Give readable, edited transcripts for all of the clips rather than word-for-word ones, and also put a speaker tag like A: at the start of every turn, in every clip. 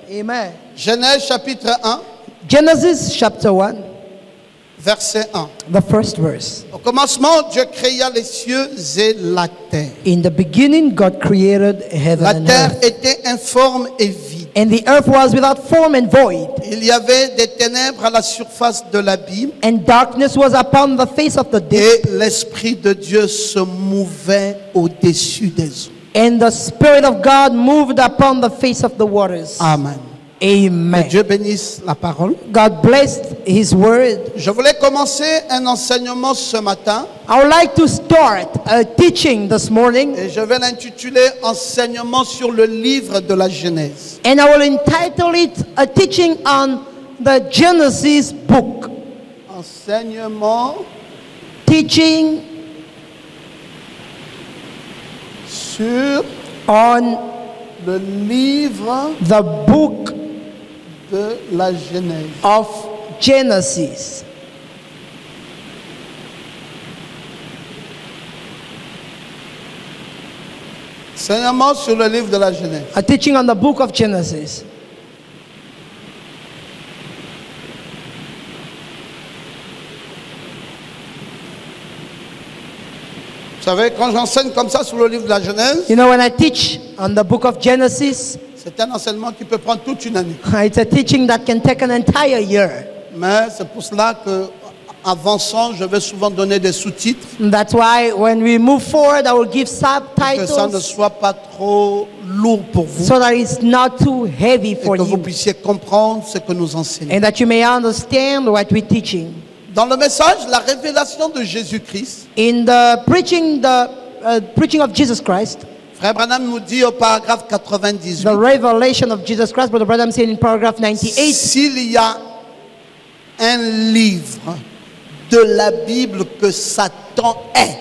A: Amen.
B: Genèse chapitre 1,
A: Genesis chapter 1,
B: verset 1.
A: the first verse.
B: Au commencement, Dieu créa les cieux et la terre.
A: In the beginning, God created heaven
B: La
A: and
B: terre
A: earth.
B: était informe et vide.
A: And the earth was without form and void.
B: Il y avait des ténèbres à la surface de l'abîme
A: And darkness was upon the face of the deep.
B: et l'Esprit de Dieu se mouvait au-dessus des eaux.
A: And the Spirit of God moved upon the face of the waters.
B: Amen. Que
A: Amen.
B: Dieu bénisse la parole.
A: God blessed His word.
B: Je voulais commencer un enseignement ce matin
A: I would like to start a teaching this morning.
B: et je vais l'intituler Enseignement sur le livre de la Genèse.
A: And I will entitle it a teaching on the Genesis book.
B: Enseignement
A: Teaching
B: sur
A: on
B: le livre
A: the book
B: de la Genèse.
A: of Genesis.
B: Enseignement sur le livre de la Genèse.
A: A teaching on the book of Genesis.
B: Vous savez, quand j'enseigne comme ça sur le livre de la Genèse,
A: You know, when I teach on the book of Genesis,
B: c'est un enseignement qui peut prendre toute une année.
A: it's a teaching that can take an entire year.
B: Mais c'est pour cela que, avançant, je vais souvent donner des sous-titres,
A: That's why when we move forward, I will give
B: que ça ne
A: subtitles
B: soit pas trop lourd pour vous,
A: so that it's not too heavy
B: et
A: for
B: que vous
A: you,
B: puissiez comprendre ce que nous enseignons.
A: and that you may understand what we're teaching.
B: Dans le message, la révélation de Jésus-Christ,
A: In the preaching of Jesus Christ,
B: Frère Branham nous dit au paragraphe 98,
A: the revelation of Jesus Christ, Brother Branham said in paragraph 98,
B: s'il y a un livre de la Bible que Satan est,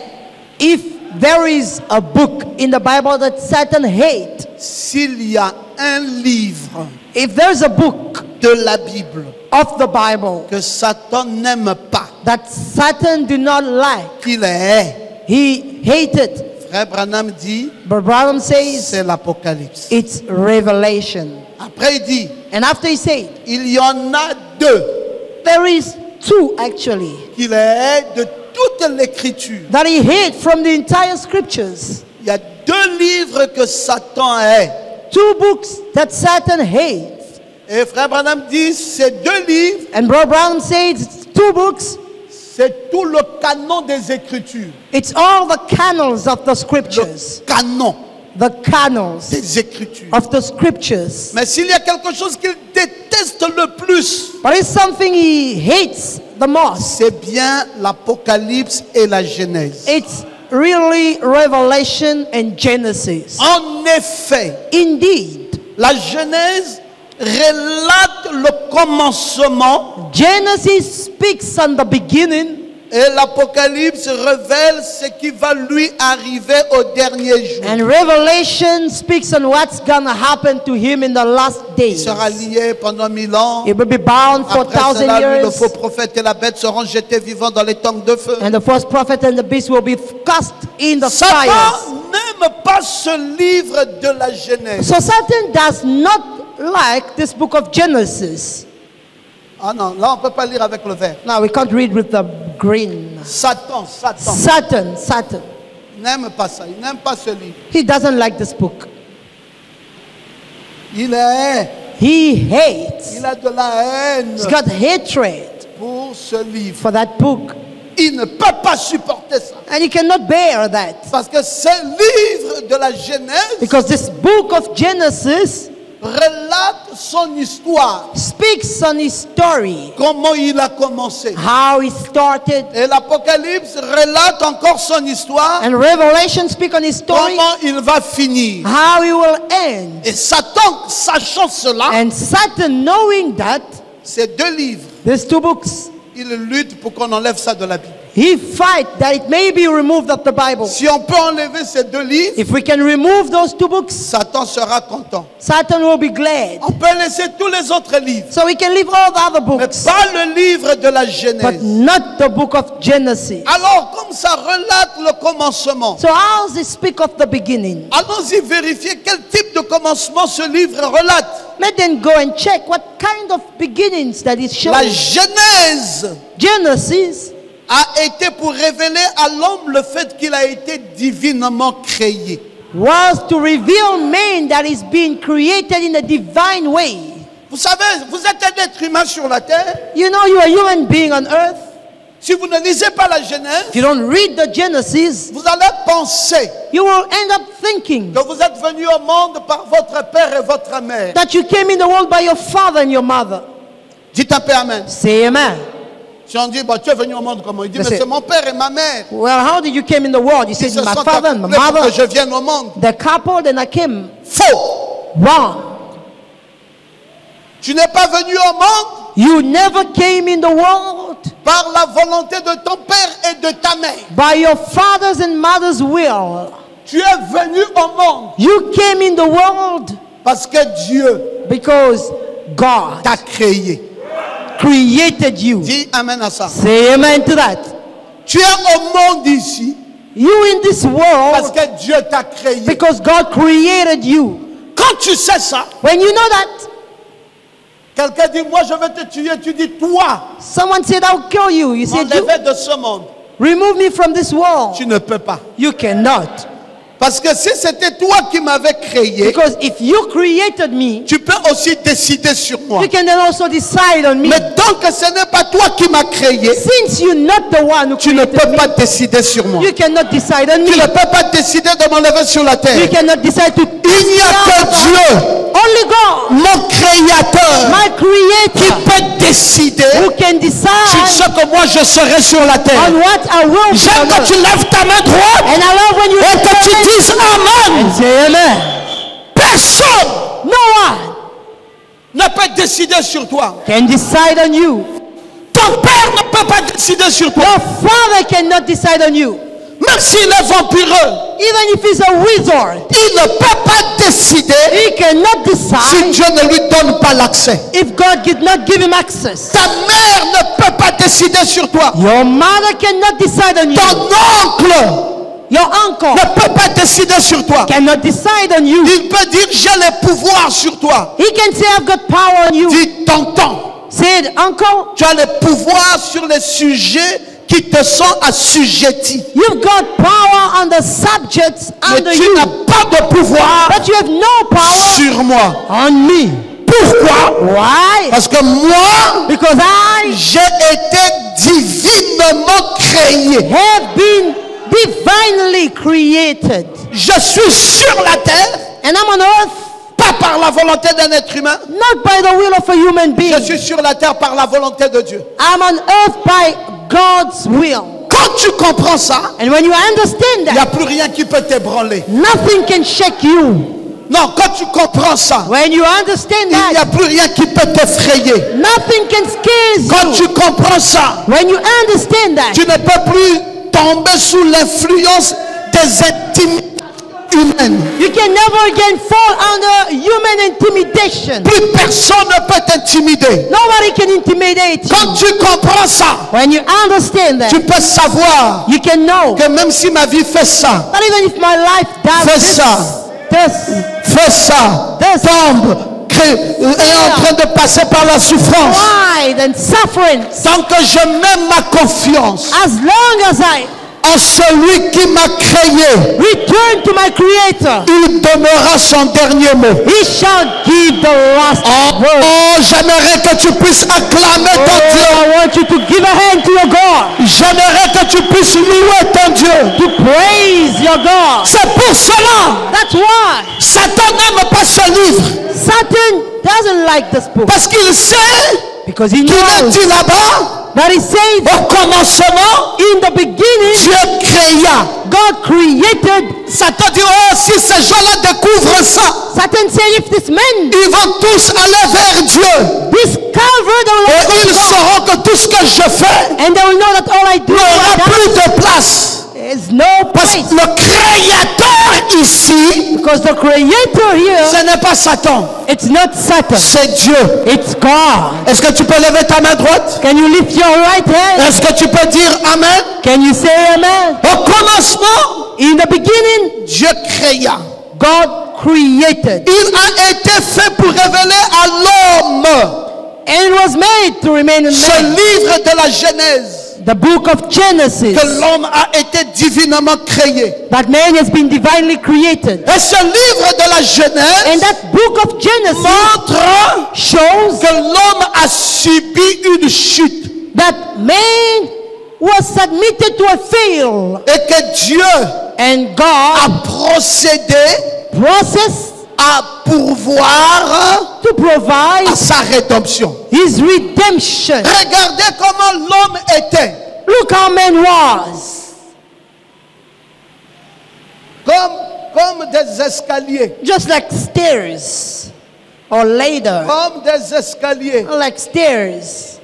A: if there is a book in the Bible that Satan hates,
B: s'il y a un livre
A: if there's a book
B: de la Bible
A: of the Bible
B: que Satan n'aime pas,
A: that Satan do not like,
B: qu'il est,
A: he hated,
B: Frère Branham dit,
A: but Branham says
B: c'est l'Apocalypse.
A: it's Revelation.
B: Après il dit,
A: And after he said,
B: il y en a deux,
A: there is two actually
B: qu'il est de toute l'écriture.
A: that he hid from the entire scriptures.
B: Il y a deux livres que Satan est.
A: Two books that Satan hates.
B: Et Frère Branham dit, ces deux livres,
A: And Brother Branham says it's two books.
B: c'est tout le canon des Écritures.
A: It's all the canons of the
B: Le
A: scriptures.
B: canon
A: The canons
B: des Écritures.
A: of the scriptures.
B: Mais s'il y a quelque chose qu'il déteste le plus,
A: But it's something he hates the most.
B: c'est bien l'Apocalypse et la Genèse.
A: It's really Revelation and Genesis.
B: En effet,
A: Indeed,
B: la Genèse relate le commencement
A: Genesis speaks on the beginning,
B: et l'Apocalypse révèle ce qui va lui arriver au dernier jour.
A: and Revelation speaks on what's gonna happen to him in the last
B: Il
A: days.
B: sera lié pendant 1000 ans.
A: It will be bound for
B: Après
A: 1,000
B: cela, lui, le
A: years,
B: faux prophète et la bête seront jetés vivants dans les tongs de feu.
A: and the false prophet and the beast will be cast in the
B: Satan
A: fires.
B: n'aime pas ce livre de la Genèse.
A: So Satan does not like this book of Genesis.
B: Ah non, là on ne peut pas lire avec le vert.
A: Now we can't read with the green.
B: Satan
A: Satan.
B: n'aime pas ça. Il n'aime pas ce livre.
A: He doesn't like this book.
B: Il est,
A: He hates.
B: il a de la haine
A: He's got hatred
B: pour ce livre.
A: for that book.
B: Il ne peut pas supporter ça.
A: And he cannot bear that.
B: Parce que ce livre de la Genèse
A: Because this book of Genesis
B: relate son histoire.
A: speaks on his story.
B: Comment il a commencé.
A: How he started.
B: Et l'Apocalypse relate encore son histoire.
A: And Revelation speak on his story.
B: Comment il va finir.
A: How he will end.
B: Et Satan, sachant cela,
A: And Satan, knowing that,
B: ces deux livres,
A: there's two books.
B: il lutte pour qu'on enlève ça de la Bible.
A: He fight that it may be removed of the Bible.
B: Si on peut enlever ces deux livres,
A: If we can remove those two books,
B: Satan sera content.
A: Satan will be glad.
B: On peut laisser tous les autres livres,
A: So we can leave all the other
B: mais
A: books,
B: pas le livre de la
A: but
B: Genèse.
A: not the book of Genesis.
B: Alors, comme ça relate le commencement,
A: So how does it speak of the beginning?
B: allons-y vérifier quel type de commencement ce livre relate.
A: Let them go and check what kind of beginnings that is
B: La
A: showing.
B: Genèse
A: Genesis
B: a été pour révéler à l'homme le fait qu'il a été divinement créé.
A: was to reveal man that is being created in a divine way.
B: Vous savez, vous êtes un être humain sur la terre.
A: You know you are a human being on earth.
B: Si vous ne lisez pas la Genèse,
A: If you don't read the Genesis,
B: vous allez penser
A: you will end up thinking
B: que vous êtes venu au monde par votre père et votre mère.
A: that you came in the world by your father and your mother.
B: Dites un peu amen.
A: Say amen.
B: Si on dit, bah, tu es venu au monde comment? Il dit, mais
A: C'est-
B: c'est mon père et ma mère.
A: Well, how did you came in the world? You
B: Ils
A: said
B: se
A: my
B: sont
A: father and my
B: accouplés pour
A: mother.
B: que je vienne au monde.
A: The couple, then I came.
B: Faux.
A: Wrong.
B: Tu n'es pas venu au monde
A: You never came in the world
B: par la volonté de ton père et de ta mère.
A: by your father's and mother's will.
B: Tu es venu au monde
A: You came in the world
B: parce que Dieu
A: because God
B: t'a créé.
A: created you.
B: Dis amen à ça.
A: Say amen to that.
B: Tu es au monde ici
A: You in this
B: parce
A: world
B: que Dieu t'a créé.
A: because God created you.
B: Quand tu sais ça,
A: When you know that,
B: quelqu'un dit, moi je vais te tuer. Tu dis, toi,
A: someone said, I'll kill you. You said, you
B: m'enlever de ce monde.
A: remove me from this world.
B: Tu ne peux pas.
A: You cannot.
B: Parce que si c'était toi qui m'avais créé,
A: Because if you created me,
B: tu peux aussi décider sur moi.
A: you can then also decide on me.
B: Mais tant que ce n'est pas toi qui m'as créé,
A: Since you're not the one who
B: tu ne
A: created
B: peux
A: me,
B: pas décider sur moi.
A: you cannot decide on
B: Tu ne
A: me.
B: peux pas décider de m'enlever sur la
A: You
B: terre.
A: cannot decide to.
B: Il n'y a que Dieu,
A: Only God,
B: mon créateur,
A: my
B: qui
A: creator,
B: peut décider
A: who can
B: sur ce
A: decide
B: que moi je serai sur la
A: on
B: terre.
A: what I will be
B: J'aime
A: on
B: quand tu
A: earth.
B: lèves ta main droite
A: And I love when you
B: et que tu
A: say
B: dises Amen.
A: say amen.
B: Personne
A: No one
B: ne peut décider sur toi.
A: can decide on you.
B: Ton père ne peut pas décider sur toi.
A: Your father cannot decide on you.
B: Même s'il est vampireux,
A: Even if he's a wizard,
B: il ne peut pas décider
A: he cannot
B: si
A: decide
B: Dieu ne lui donne pas l'accès.
A: if God did not give him access.
B: Ta mère ne peut pas décider sur toi.
A: Your mother cannot decide on you.
B: Ton oncle
A: Your uncle
B: ne peut pas décider sur toi.
A: cannot decide on you.
B: Il peut dire j'ai les pouvoirs sur toi.
A: He can say, I've got power on you.
B: Dis tonton,
A: Said, uncle,
B: tu as les pouvoirs sur les sujets qui te sont assujettis.
A: you've got power on the subjects
B: Mais
A: under
B: tu
A: you,
B: n'as pas de pouvoir
A: but you have no power
B: sur moi.
A: on me.
B: Pourquoi?
A: Why?
B: Parce que moi,
A: Because I
B: j'ai été divinement créé.
A: have been divinely created.
B: Je suis sur la terre,
A: And I'm on earth
B: pas par la volonté d'un être humain.
A: not by the will of a human being.
B: Je suis sur la terre par la volonté de Dieu.
A: I'm on earth by God's will.
B: Quand tu comprends ça,
A: And when you understand
B: il n'y
A: that,
B: a plus rien qui peut t'ébranler.
A: nothing can shake you.
B: Non, quand tu comprends ça,
A: When you understand
B: il n'y
A: that,
B: a plus rien qui peut t'effrayer.
A: nothing can scare
B: Quand
A: you.
B: tu comprends ça,
A: When you understand that,
B: tu ne peux plus tomber sous l'influence des intimidations humaines.
A: you can never again fall under human intimidation.
B: Plus personne ne peut t'intimider.
A: Nobody can intimidate you.
B: Quand tu comprends ça,
A: When you understand
B: tu
A: that,
B: peux savoir
A: you can know
B: que même si ma vie fait ça,
A: that even if my life does
B: fais
A: this,
B: ça,
A: this,
B: fais ça, tombe, est en train de passer par la souffrance.
A: pride and suffering,
B: Tant que je mets ma confiance
A: as long as I
B: en celui qui m'a créé,
A: return to my Creator,
B: il donnera son dernier mot.
A: He shall give the last word.
B: Oh, j'aimerais que tu puisses acclamer ton Dieu.
A: Oh, I want you to give a hand to your God,
B: J'aimerais que tu puisses louer ton Dieu.
A: to praise your God.
B: C'est pour cela,
A: That's why
B: Satan n'aime pas ce livre.
A: Satan doesn't like this book,
B: Parce qu'il sait
A: because he
B: qu'il est
A: knows
B: dit là-bas,
A: that he says
B: au commencement,
A: in the beginning
B: Dieu créa.
A: God created.
B: Satan dit, oh, si ces gens-là découvrent ça,
A: Satan said, if this man,
B: ils vont tous aller vers Dieu.
A: this Calvary, they will
B: Et
A: not
B: ils
A: go to God.
B: sauront que tout ce que je fais
A: And they will know that all I do
B: n'aura
A: is
B: plus de place.
A: there's no
B: Parce
A: place.
B: que le créateur ici,
A: Because the creator here,
B: ce n'est pas Satan,
A: it's not Satan.
B: c'est Dieu.
A: It's God.
B: Est-ce que tu peux lever ta main droite?
A: Can you lift your right hand?
B: Est-ce que tu peux dire Amen?
A: Can you say amen?
B: Au commencement,
A: In the beginning,
B: Dieu créa.
A: God created.
B: Il a été fait pour révéler à l'homme.
A: And it was made to remain in
B: Ce
A: man.
B: livre de la Genèse,
A: The book of Genesis.
B: que l'homme a été divinement créé.
A: That man has been divinely created.
B: Et ce livre de la
A: And
B: Genèse
A: that book of Genesis
B: montre
A: shows
B: que l'homme a subi une chute.
A: that man was submitted to a fail.
B: Et que Dieu
A: And God
B: a procédé
A: processed
B: à pourvoir
A: to provide
B: à sa rédemption.
A: his redemption.
B: Regardez comment l'homme était.
A: Look how man was.
B: Comme des escaliers.
A: Just like stairs or ladder.
B: Comme des escaliers.
A: Like stairs.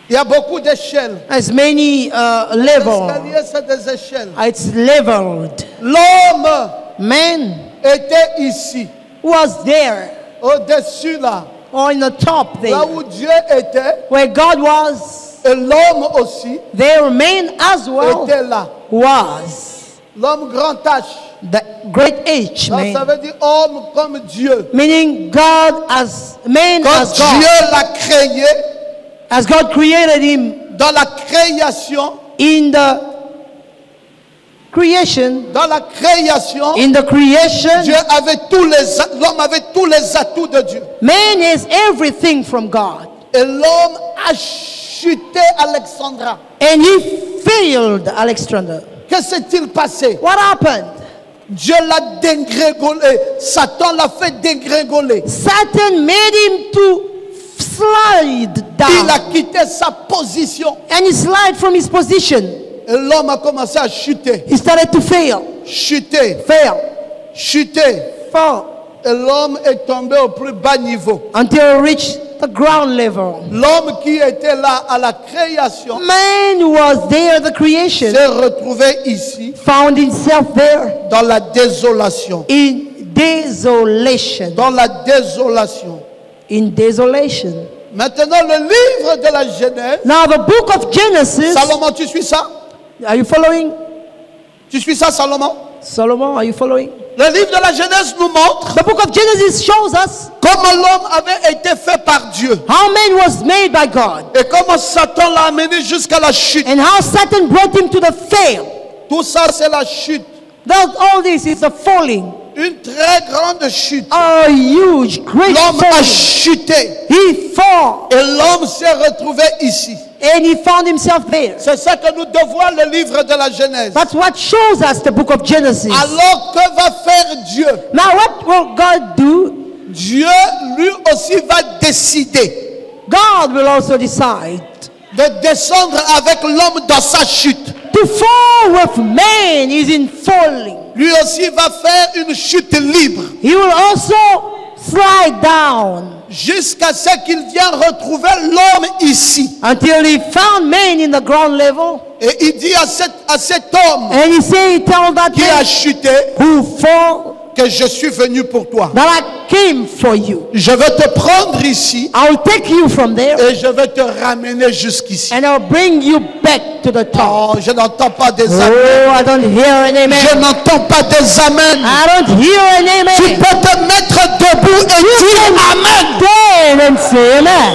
B: Il y a beaucoup d'échelles.
A: As many
B: Les
A: level.
B: escaliers, c'est des échelles.
A: It's leveled.
B: L'homme
A: Man
B: était ici,
A: was there
B: au-dessus là,
A: or in the top
B: là
A: there.
B: où Dieu était,
A: Where God was,
B: et l'homme aussi
A: there man as well
B: était là.
A: was.
B: L'homme grand H.
A: The great H
B: Donc ça
A: man.
B: veut dire homme comme Dieu.
A: Meaning God as man
B: Quand
A: as God.
B: Dieu l'a créé,
A: As God created him
B: dans la création,
A: in the creation.
B: Dieu
A: In the creation,
B: avait l'homme avait tous les atouts de Dieu.
A: man is everything from God.
B: Et l'homme a chuté Alexandra.
A: And he failed Alexander.
B: Que s'est-il passé?
A: What happened?
B: Dieu l'a dégringolé. Satan l'a fait dégringoler.
A: Satan made him to slide
B: Il a
A: down.
B: quitté sa position.
A: And he slid from his position.
B: Et l'homme a commencé à chuter.
A: He started to fail.
B: Chuter.
A: Fail.
B: Chuter.
A: Fall.
B: Et l'homme est tombé au plus bas niveau.
A: Until he reached the ground level.
B: L'homme qui était là à la création
A: Man who was there at the creation
B: s'est retrouvé ici
A: found himself there
B: dans la désolation.
A: in desolation.
B: Dans la désolation.
A: In desolation.
B: Maintenant, le livre de la Genèse.
A: Now the book of Genesis.
B: Salomon, tu suis ça?
A: Are you following?
B: Tu suis ça, Salomon?
A: Solomon, are you following?
B: Le livre de la Genèse nous montre
A: The book of Genesis shows us
B: comment l'homme avait été fait par Dieu.
A: how man was made by God
B: Et comment Satan l'a amené jusqu'à la chute.
A: and how Satan brought him to the fail.
B: Tout ça, c'est la chute.
A: All this is the falling.
B: Une très grande chute.
A: A huge, great
B: L'homme a
A: falling.
B: chuté.
A: He fell
B: Et l'homme s'est retrouvé ici.
A: and he found himself there.
B: C'est ça que nous devons le livre de la Genèse.
A: That's what shows us the book of Genesis.
B: Alors que va faire Dieu?
A: Now what will God do?
B: Dieu lui aussi va décider
A: God will also decide
B: de descendre avec l'homme dans sa chute.
A: to fall with man is in falling.
B: Lui aussi va faire une chute libre
A: He will also slide down
B: jusqu'à ce qu'il vienne retrouver l'homme ici.
A: until he found man in the ground level.
B: Et il dit à cet homme
A: And he said, tell that
B: qui a
A: man
B: chuté
A: who fall
B: que je suis venu pour toi.
A: that I came for you.
B: Je vais te prendre ici
A: I will take you from there
B: et je vais te ramener jusqu'ici.
A: and I'll bring you back to the top.
B: Oh, je n'entends pas des
A: Oh,
B: amens.
A: I don't hear an
B: Je
A: amen.
B: n'entends pas des amens.
A: I don't hear an
B: Tu
A: amen.
B: peux te mettre debout et dire amen.
A: Stand and say amen.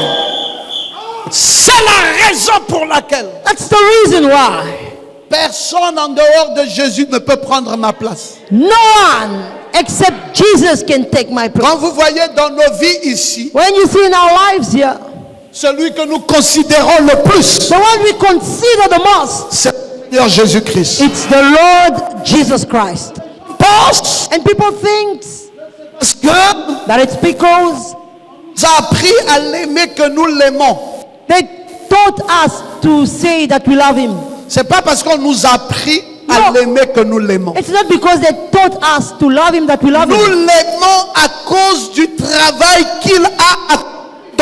B: C'est la raison pour laquelle
A: That's the reason why
B: personne en dehors de Jésus ne peut prendre ma place.
A: no one except Jesus can take my place.
B: Quand vous voyez dans nos vies ici,
A: When you see in our lives here,
B: celui que nous considérons le plus,
A: the one we consider the most,
B: c'est le Seigneur Jésus-Christ.
A: it's the Lord Jesus Christ.
B: Pense
A: And people think
B: parce que
A: that it's because
B: nous a appris à l'aimer que nous l'aimons.
A: they taught us to say that we love him.
B: C'est pas parce qu'on nous a appris à
A: No.
B: l'aimer que nous l'aimons.
A: It's not because they taught us to love him that we love
B: Nous
A: him.
B: l'aimons à cause du travail qu'il a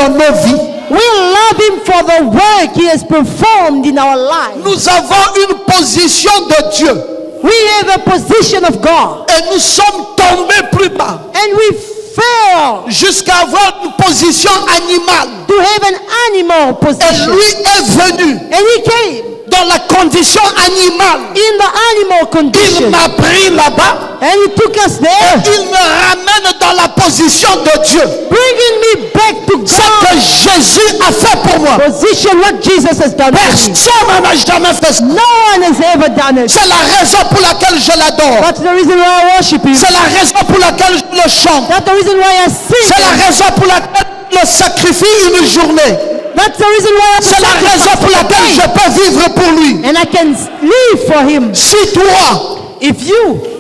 B: dans nos vies.
A: We love him for the work he has performed in our lives.
B: Nous avons une position de Dieu.
A: We have a position of God.
B: Et nous sommes tombés plus bas.
A: And we fail
B: Jusqu'à avoir une position animale.
A: to have an animal
B: Et
A: position.
B: lui est venu
A: And he came
B: dans la condition animale.
A: in the animal
B: Il
A: condition.
B: m'a pris là-bas.
A: And he took us there,
B: Il me ramène dans la position de Dieu.
A: bringing me back to
B: Ce que
A: God.
B: Jésus a fait pour moi.
A: Position what Jesus has done for me.
B: Personne n'a jamais fait ça.
A: No one has ever done it.
B: C'est la raison pour laquelle je l'adore.
A: That's the reason why I worship him.
B: C'est la raison pour laquelle je le chante.
A: That's the reason why I sing.
B: C'est la raison pour laquelle je le sacrifie une journée.
A: That's the reason why I
B: C'est la raison pour laquelle je peux vivre pour lui.
A: and I can live for him.
B: Si toi,
A: If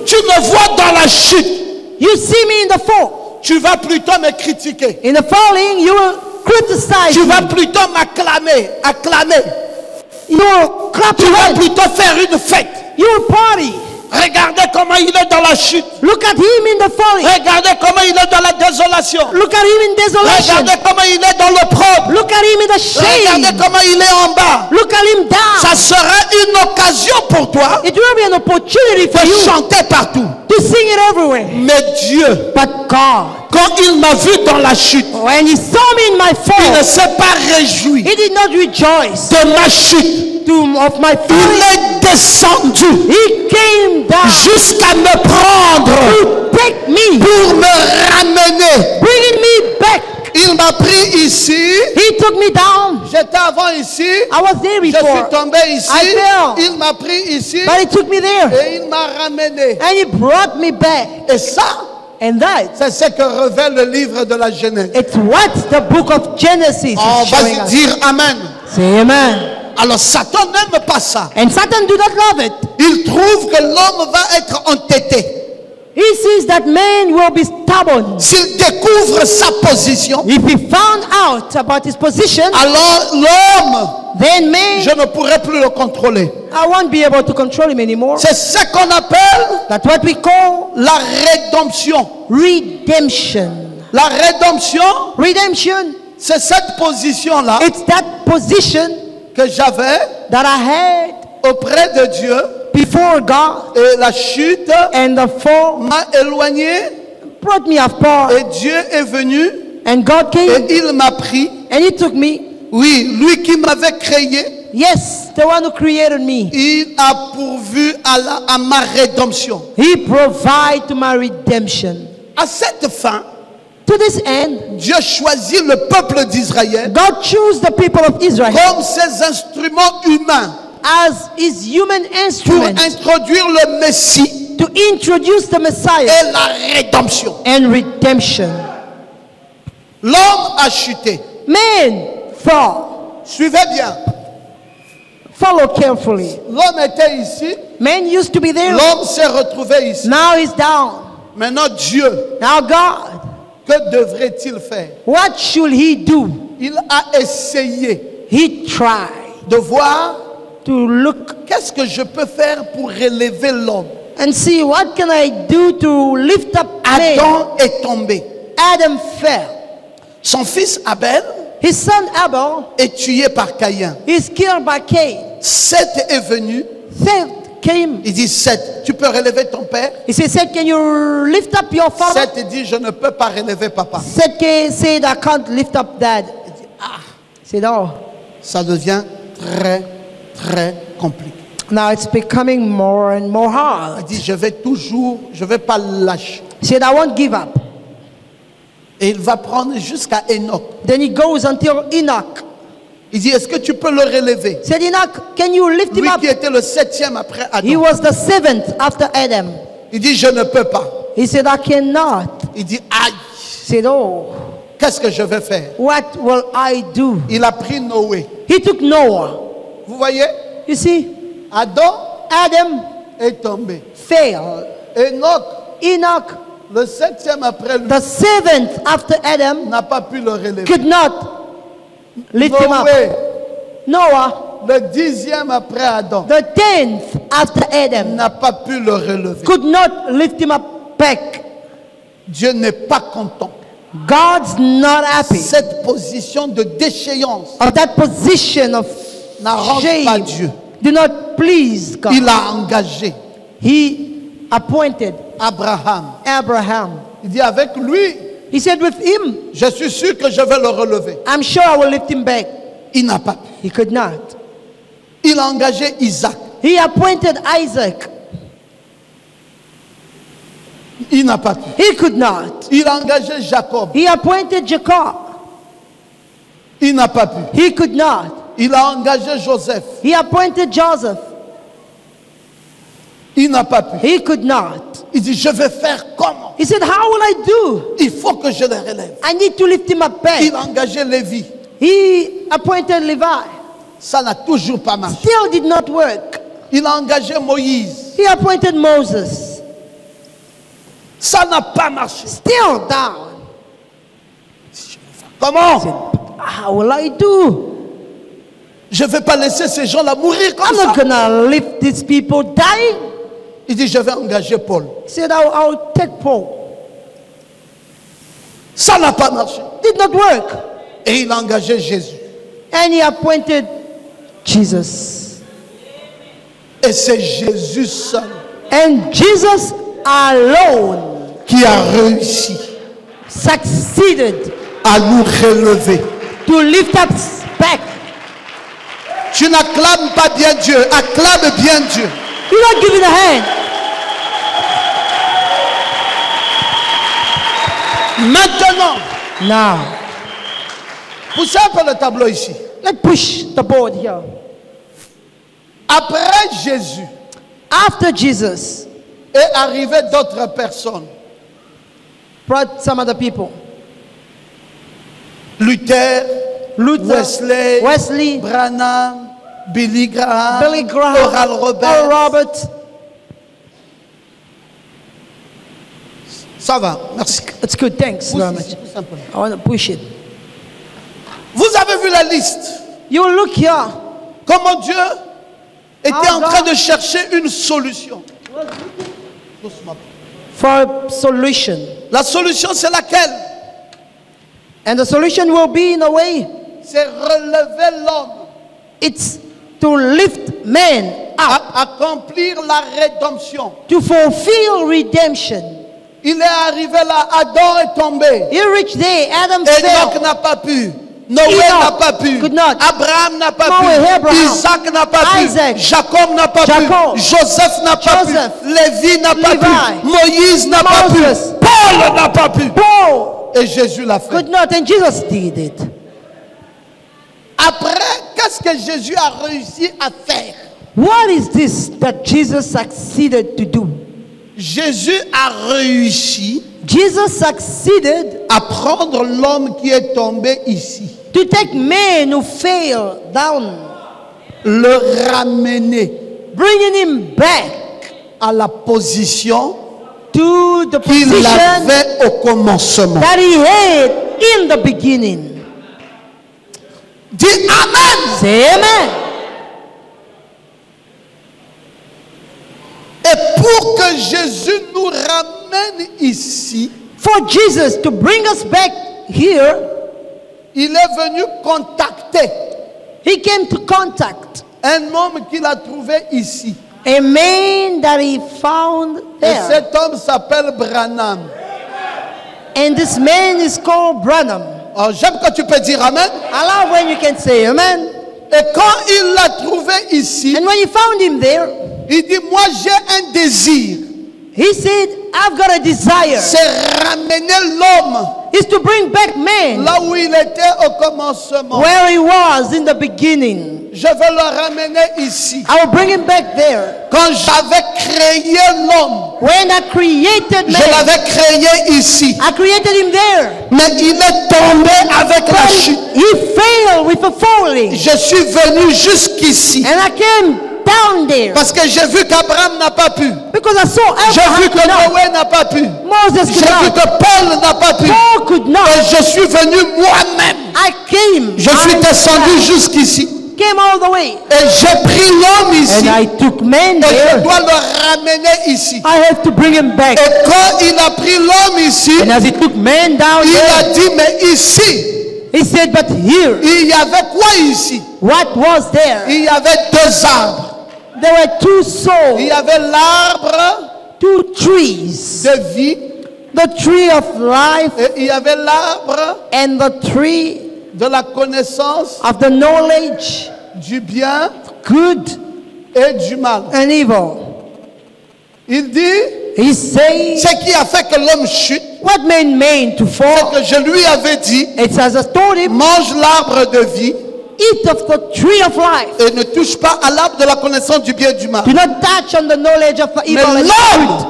B: tu me vois dans la chute,
A: you see me in the fall,
B: tu vas plutôt me critiquer.
A: in the falling, you will criticize
B: Tu
A: me.
B: vas plutôt m'acclamer, acclamer.
A: You will clap
B: Tu
A: your
B: vas
A: hands.
B: plutôt faire une fête.
A: You will party.
B: Regardez comment il est dans la chute.
A: Look at him in the falling.
B: Regardez comment il est dans la désolation.
A: Look at him in desolation.
B: Regardez comment il est dans l'opprobre.
A: Look at him in the
B: Regardez
A: shame.
B: comment il est en bas.
A: Look at him down.
B: Ça sera une occasion pour toi
A: It will be an opportunity for
B: de
A: you
B: chanter partout.
A: to sing it everywhere.
B: Mais Dieu,
A: But God,
B: quand il m'a vu dans la chute,
A: when he saw me in my
B: il ne
A: fall,
B: s'est pas réjoui
A: he did not rejoice
B: de ma chute.
A: of my
B: Il
A: falling.
B: est descendu
A: He came down
B: jusqu'à me prendre
A: to take me,
B: pour me ramener.
A: bringing me back.
B: Il m'a pris ici.
A: He took me down.
B: J'étais avant ici.
A: I was there
B: Je suis
A: before,
B: tombé ici.
A: I fell.
B: Il m'a pris ici.
A: but he took me there.
B: Et il m'a ramené.
A: And he brought me back.
B: Et ça,
A: And that,
B: c'est ce que révèle le livre de la Genèse.
A: it's what the book of Genesis
B: On
A: is showing
B: va
A: us.
B: dire Amen.
A: Say amen.
B: Alors Satan n'aime pas ça.
A: And Satan do not love it.
B: Il trouve que l'homme va être entêté.
A: He sees that man will be stubborn.
B: S'il découvre sa position,
A: If he found out about his position,
B: alors l'homme,
A: then man,
B: je ne pourrai plus le contrôler.
A: I won't be able to control him anymore.
B: C'est ce qu'on appelle
A: That's what we call
B: la rédemption.
A: redemption.
B: La rédemption,
A: Redemption.
B: c'est cette position-là
A: It's that position
B: que j'avais
A: that I had
B: auprès de Dieu.
A: before God,
B: Et la chute
A: and the fall
B: m'a éloigné.
A: brought me apart.
B: Et Dieu est venu
A: And God
B: et
A: came
B: il m'a pris.
A: and he took me.
B: Oui, lui qui m'avait créé,
A: Yes, the one who created me.
B: il a pourvu à ma rédemption.
A: He provided to my redemption.
B: À cette fin,
A: To this end,
B: Dieu choisit le peuple d'Israël
A: God chose the people of Israel
B: comme ses instruments humains
A: as his human
B: pour
A: instrument
B: introduire le Messie
A: to introduce the Messiah
B: et la rédemption.
A: and redemption.
B: L'homme a chuté.
A: Man, fall.
B: Suivez bien.
A: Follow carefully.
B: L'homme était ici.
A: Man used to be there.
B: L'homme s'est retrouvé ici.
A: Now he's down.
B: Maintenant, Dieu,
A: Now God,
B: que devrait-il faire?
A: what should he do?
B: Il a essayé
A: He tried
B: de voir
A: to look
B: qu'est-ce que je peux faire pour élever l'homme.
A: and see what can I do to lift up man.
B: Adam est tombé.
A: Adam fell.
B: Son fils Abel
A: His son Abel
B: est tué par Caïn.
A: is killed by Cain.
B: Seth est venu.
A: Seth came.
B: Il dit, Seth, tu peux relever ton père?
A: He said, can you lift up your father?
B: Seth dit, je ne peux pas relever papa.
A: Seth said, I can't lift up dad.
B: Il dit, ah,
A: He said, oh,
B: ça devient très, très compliqué.
A: now it's becoming more and more
B: Il
A: hard.
B: dit, je vais pas lâcher.
A: He said, I won't give up.
B: Et il va prendre jusqu'à Enoch.
A: Then he goes until Enoch.
B: Il dit, est-ce que tu peux le relever?
A: He said, Enoch, can you lift him
B: Lui
A: up?
B: qui était le 7e après
A: He
B: Adam.
A: was the seventh after Adam.
B: Il dit, je ne peux pas.
A: He said, I cannot.
B: Il dit, aïe,
A: He said, oh,
B: qu'est-ce que je vais faire?
A: what will I do?
B: Il a pris Noé.
A: He took Noah.
B: Vous voyez,
A: You see,
B: Adam
A: Adam
B: est tombé.
A: failed.
B: Enoch,
A: Enoch,
B: le 7e après lui,
A: the seventh after Adam,
B: n'a pas pu le relever.
A: could not lift him up.
B: Noé,
A: Noah,
B: le 10e après Adam,
A: the 10th after Adam,
B: n'a pas pu le relever.
A: could not lift him up back.
B: Dieu n'est pas content
A: God's not happy
B: Cette position de déchéance
A: of that position of
B: n'arrange pas
A: shame.
B: Dieu.
A: Do not please God.
B: Il a engagé
A: He appointed
B: Abraham.
A: Abraham.
B: Il dit avec lui,
A: He said with him,
B: je suis sûr que je vais le relever.
A: I'm sure I will lift him back.
B: Il n'a pas pu.
A: He could not.
B: Il a engagé Isaac.
A: He appointed Isaac.
B: Il n'a pas pu.
A: He could not.
B: Il a engagé Jacob.
A: He appointed Jacob.
B: Il n'a pas pu.
A: He could not.
B: Il a engagé Joseph.
A: He appointed Joseph.
B: Il n'a pas pu.
A: He could not.
B: Il dit, je vais faire comment?
A: He said, how will I do?
B: Il faut que je le relève.
A: I need to lift him up back.
B: Il a engagé Lévi.
A: He appointed Levi.
B: Ça n'a toujours pas marché.
A: Still did not work.
B: Il a engagé Moïse.
A: He appointed Moses.
B: Ça n'a pas marché.
A: Still down.
B: Comment?
A: How will I do?
B: Je ne vais pas laisser ces gens-là mourir comme
A: I'm
B: ça.
A: not gonna leave these people dying.
B: Il dit, je vais engager Paul.
A: He said, I'll take Paul.
B: Ça n'a pas marché.
A: Did not work.
B: Et il a engagé Jésus.
A: And he appointed Jesus.
B: Et c'est Jésus seul
A: And Jesus alone
B: qui a réussi
A: succeeded
B: à nous relever.
A: to lift us back.
B: Tu n'acclames pas bien Dieu, acclame bien Dieu.
A: You don't give it a hand.
B: Maintenant,
A: Now,
B: poussez un peu le tableau ici.
A: let's push the board here.
B: Après Jésus
A: After Jesus
B: est arrivé d'autres personnes.
A: brought some other people,
B: Luther,
A: Luther, Wesley,
B: Branham, Billy Graham,
A: Billy Graham,
B: Oral Roberts.
A: Oral Roberts.
B: Ça va, merci.
A: It's good, thanks very
B: Pousse ici,
A: much.
B: pousse un peu.
A: I want to push it.
B: Vous avez vu la liste.
A: You look here.
B: Comment Dieu était
A: How
B: en train
A: God-
B: de chercher une solution. Doucement.
A: For a solution.
B: La solution, c'est laquelle?
A: And the solution will be in a way,
B: C'est relever l'homme,
A: it's to lift man up,
B: accomplir la rédemption.
A: to fulfill redemption.
B: Il est arrivé là, Adam est tombé.
A: He reached there, Adam
B: Enoch
A: fell.
B: n'a pas pu. Noé
A: Enoch
B: n'a pas pu.
A: could not.
B: Abraham n'a pas
A: Noé,
B: pu.
A: Abraham,
B: Isaac n'a pas
A: Isaac,
B: pu. Jacob n'a pas
A: Jacob,
B: pu. Joseph n'a pas
A: Joseph,
B: pu. Lévi n'a pas
A: Levi,
B: pu. Moïse n'a pas pu.
A: Moses,
B: Paul n'a pas pu.
A: Paul
B: Et Jésus l'a fait.
A: could not, and Jesus did it.
B: Après, qu'est-ce que Jésus a réussi à faire?
A: What is this that Jesus succeeded to do?
B: Jésus a réussi
A: Jesus succeeded
B: à prendre l'homme qui est tombé ici,
A: to take men who fell down,
B: le ramener
A: bringing him back
B: à la position
A: to the
B: qu'il
A: position
B: avait au commencement.
A: that he had in the beginning.
B: Dis Amen.
A: Say amen.
B: Et pour que Jésus nous ramène ici,
A: For Jesus to bring us back here,
B: il est venu contacter
A: he came to contact
B: un homme qu'il a trouvé ici.
A: a man that he found
B: Et
A: there.
B: cet homme s'appelle Branham.
A: And this man is called Branham.
B: Oh, j'aime quand tu peux dire Amen.
A: I love when you can say amen.
B: Et quand il l'a trouvé ici,
A: And when he found him there,
B: il dit, moi j'ai un désir,
A: he said, I've got a desire.
B: c'est ramener l'homme
A: Is to bring back man
B: là où il était au commencement.
A: where he was in the beginning.
B: Je vais le ramener ici.
A: I will bring him back there.
B: Quand j'avais créé l'homme,
A: When I created
B: je
A: man,
B: l'avais créé ici.
A: I created him there.
B: Mais il est tombé avec la
A: But
B: chute.
A: he failed with a falling.
B: Je suis venu jusqu'ici.
A: And I came down there
B: Parce que j'ai vu qu'Abraham n'a pas pu.
A: because I saw
B: J'ai vu
A: Abraham
B: que
A: could not.
B: Noé n'a pas pu.
A: Moses
B: J'ai
A: could
B: vu
A: not.
B: que Paul n'a pas pu.
A: Paul could not.
B: Et je suis venu moi-même.
A: I came.
B: Je suis
A: I
B: descendu jusqu'ici.
A: came all the way.
B: Et j'ai pris l'homme ici.
A: And I took man
B: Et je
A: there.
B: dois le ramener ici.
A: I have to bring him back.
B: Et quand il a pris l'homme ici,
A: And as he took man down
B: il a
A: there,
B: dit, mais ici,
A: he said, but here,
B: il y avait quoi ici?
A: what was there?
B: Il y avait deux arbres.
A: There were two
B: Il
A: souls,
B: y avait l'arbre
A: two trees.
B: de vie
A: The tree of life
B: et il y avait l'arbre
A: and the tree
B: de la connaissance
A: of the knowledge,
B: du bien
A: good
B: et du mal.
A: and evil.
B: Il dit,
A: He says,
B: ce qui a fait que l'homme chute,
A: what made man to
B: c'est
A: fall?
B: que je lui avais dit,
A: It's as I told him,
B: mange l'arbre de vie
A: eat of the tree of life.
B: et ne touche pas à l'arbre de la connaissance du bien et du mal.
A: Do not touch on the knowledge of
B: Mais
A: evil and
B: l'homme
A: good.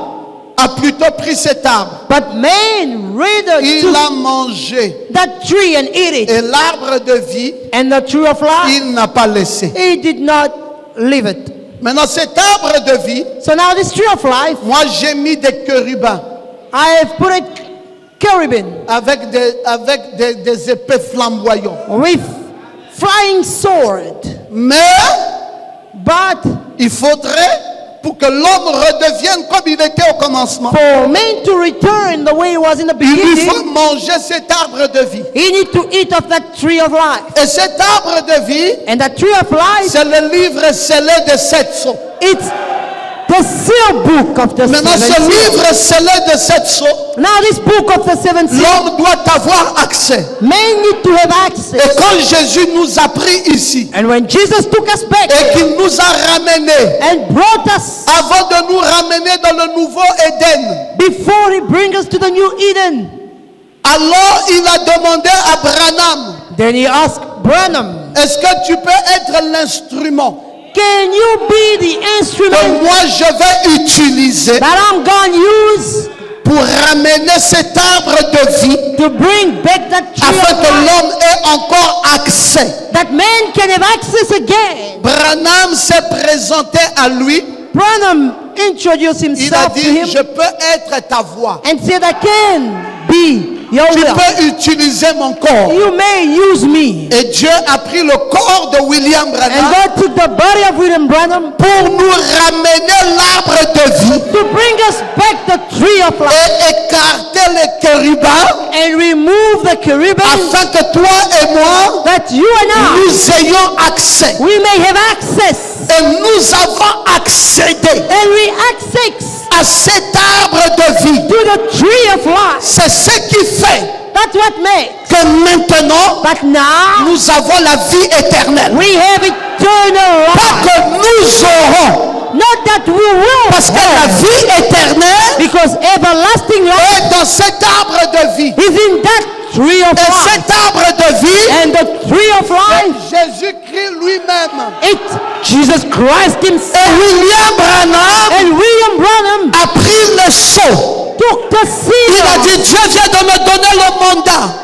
B: a plutôt pris cet arbre.
A: But man rather
B: Il
A: took
B: a mangé.
A: that tree and ate it.
B: Et l'arbre de vie,
A: And the tree of life,
B: il n'a pas laissé.
A: he did not leave it.
B: Maintenant, cet arbre de vie,
A: So now this tree of life,
B: moi j'ai mis des chérubins
A: I have put it cherubim
B: avec des épées flamboyants.
A: with flying sword.
B: Mais
A: But
B: il faudrait, pour que l'homme redevienne comme il était au commencement,
A: for man to return the way he was in the
B: il lui faut
A: beginning,
B: manger cet arbre de vie.
A: he need to eat of that tree of life.
B: Et cet arbre de vie,
A: And that tree of life,
B: c'est le livre scellé de 7 sceaux.
A: it's the seal book of the
B: Maintenant, ce
A: seven seals.
B: livre scellé de 7 sceaux,
A: Now this book of the seven seals,
B: l'homme doit avoir accès.
A: man need to have
B: Et
A: access.
B: quand Jésus nous a pris ici
A: And when Jesus took us back
B: et qu'il nous a ramenés,
A: and brought us,
B: avant de nous ramener dans le nouveau Éden,
A: before he bring us to the new Eden,
B: alors il a demandé à Branham,
A: then he asked Branham,
B: est-ce que tu peux être l'instrument
A: can you be the
B: que
A: instrument
B: moi je vais utiliser
A: that I'm going to use
B: pour ramener cet arbre de vie
A: to bring back that tree
B: afin
A: of
B: que
A: life,
B: l'homme ait encore accès?
A: that man can have access again?
B: Branham s'est présenté à lui.
A: Branham introduced
B: Il a
A: himself to
B: dit,
A: him
B: je peux être ta voix.
A: and said, I can be your
B: Tu
A: will.
B: peux utiliser mon corps.
A: You may use me.
B: Et Dieu a pris le corps de William
A: And
B: Branham
A: God took the body of William Branham
B: pour nous ramener l'arbre de vie
A: to bring us back the tree of life
B: et écarter les chérubins
A: and remove the cherubim
B: afin que toi et moi,
A: that you and I,
B: nous ayons accès.
A: we may have access.
B: Et nous avons accédé
A: And we access
B: à cet arbre de vie.
A: to the tree of life.
B: C'est ce qui fait
A: That's what makes.
B: que maintenant,
A: But now
B: nous avons la vie éternelle.
A: we have eternal
B: Pas
A: life.
B: que nous aurons,
A: Not that we will
B: parce que la
A: have,
B: vie éternelle
A: because everlasting life
B: est dans cet arbre de vie.
A: is in that tree of
B: Et
A: life.
B: cet arbre de vie,
A: And the tree of life,
B: Jésus-Christ lui-même.
A: it's Jesus Christ
B: Et
A: himself.
B: William Branham
A: And William Branham
B: a pris le sceau.
A: took the
B: Il a
A: seal.
B: dit, Dieu vient de me donner le mandat.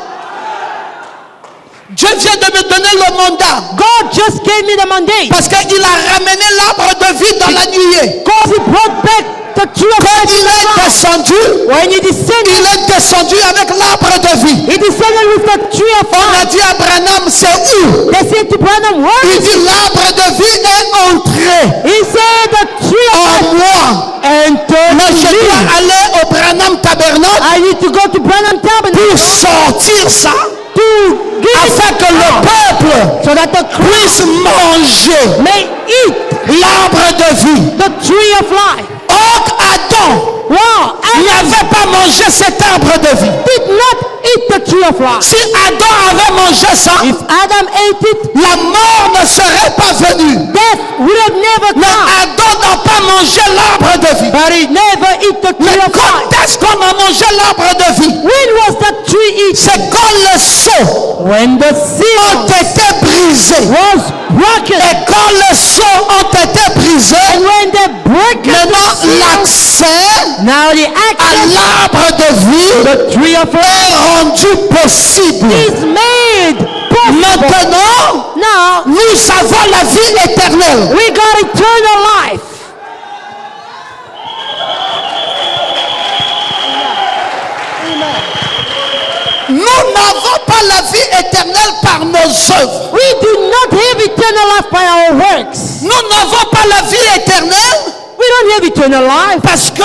B: Dieu vient de me donner le mandat.
A: God just gave me the mandate.
B: Parce qu'il a ramené l'arbre de vie dans la nuée.
A: Because he brought back the tree of
B: Quand
A: life in
B: il
A: the
B: est
A: ground.
B: descendu,
A: When he
B: il
A: descended,
B: est descendu avec l'arbre de vie.
A: he descended with the tree of
B: On a
A: life.
B: dit à Branham, c'est où?
A: They said to Branham, where
B: Il
A: is
B: dit,
A: it?
B: l'arbre de vie est entré
A: He said the tree of
B: en
A: life
B: moi.
A: entered
B: Mais je
A: me.
B: dois aller au Branham Tabernacle
A: I need to go to Branham
B: pour
A: Tabernacle
B: sortir ça,
A: to give
B: afin
A: it
B: que le peuple
A: so that the crowd
B: puisse manger
A: may eat
B: l'arbre de vie.
A: the tree of life.
B: Or, Adam
A: Wow, Adam
B: n'avait pas mangé cet arbre de vie.
A: did not eat the tree of life.
B: Si Adam avait mangé ça,
A: If Adam ate it,
B: la mort ne serait pas venue.
A: death would have never
B: Mais
A: come.
B: Adam n'a pas mangé l'arbre de vie.
A: But he never eat the
B: Mais
A: tree of life.
B: quand est-ce qu'on a mangé l'arbre de vie?
A: When was that tree eaten?
B: C'est quand les sceaux
A: When the
B: ont
A: seal
B: été brisés.
A: was broken.
B: Et quand les sceaux ont été brisés,
A: And when they break
B: maintenant
A: the seal,
B: l'accès
A: now the
B: à
A: access
B: l'arbre de vie
A: the tree of life
B: est rendu possible.
A: is made possible.
B: Maintenant,
A: Now
B: nous avons la vie éternelle.
A: we got eternal life.
B: Nous n'avons pas la vie éternelle par nos œuvres.
A: We do not have eternal life by our works.
B: Nous n'avons pas la vie éternelle
A: We don't have eternal life
B: parce que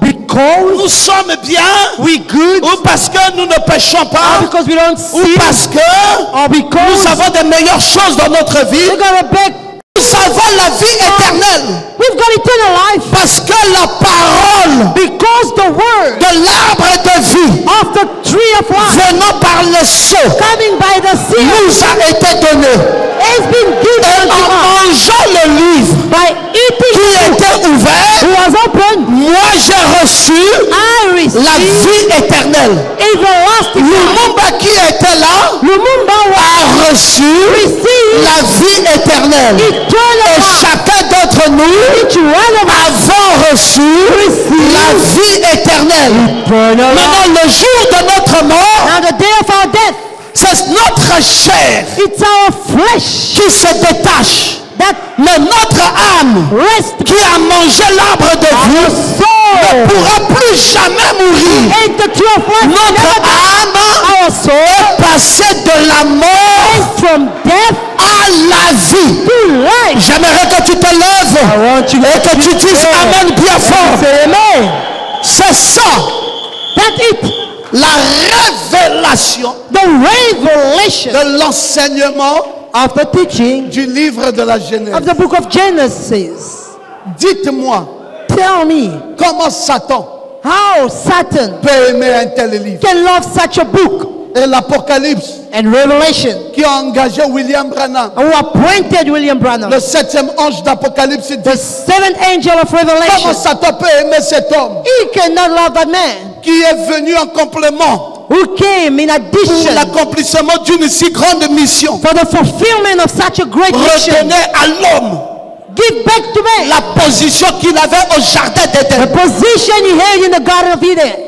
A: because
B: nous sommes bien,
A: we good,
B: ou parce que nous ne péchons
A: or
B: pas,
A: because we don't
B: ou
A: sin,
B: parce que
A: or because
B: nous avons de meilleures choses dans notre vie.
A: we got a big.
B: Nous avons la vie éternelle
A: We've got eternal life
B: parce que la parole
A: because the word
B: de l'arbre de vie
A: of the tree of life
B: venant par le sceau
A: coming by the sea
B: nous a été donnée.
A: has been
B: Et
A: given
B: en
A: to us
B: mangeant le livre
A: by
B: qui
A: eating it
B: était ouvert,
A: was opened.
B: moi j'ai reçu
A: I
B: la
A: received
B: vie éternelle.
A: everlasting life.
B: Lumumba qui était là
A: Lumumba
B: a reçu
A: received
B: la vie éternelle.
A: eternal
B: Et
A: life.
B: chacun d'entre nous
A: Each one of us
B: avons reçu la vie éternelle.
A: eternal life.
B: Maintenant, le jour de notre mort,
A: Now the day of our death,
B: c'est notre chair
A: it's our flesh
B: qui se détache.
A: that
B: Mais notre âme
A: rests
B: qui a mangé l'arbre de
A: our
B: vie ne
A: soul.
B: pourra plus jamais mourir.
A: Ate the tree of life.
B: Notre
A: Never
B: âme
A: our soul
B: passée de la mort
A: went from death
B: à la vie.
A: to life.
B: J'aimerais que tu te lèves
A: want you
B: et que tu dises Amen bien fort.
A: Say amen.
B: C'est ça,
A: That's it.
B: la révélation
A: The revelation
B: de l'enseignement
A: of the teaching
B: du livre de la Genèse.
A: of the book of Genesis.
B: Dites-moi,
A: Tell me
B: comment Satan
A: how Satan
B: peut aimer un tel livre?
A: can love such a book
B: Et l'Apocalypse
A: and Revelation,
B: qui a engagé William Branham,
A: who appointed William Branham,
B: le 7e ange d'Apocalypse, dit
A: the seventh angel of
B: comment
A: Revelation.
B: Satan peut aimer cet homme
A: He cannot love that man
B: qui est venu en complément
A: who came in
B: pour
A: addition
B: l'accomplissement d'une si grande mission.
A: for the fulfillment of such a great mission.
B: Redonner à l'homme
A: Give back to man
B: la position qu'il avait au jardin
A: the
B: d'Éden.
A: position he had in the Garden of Eden.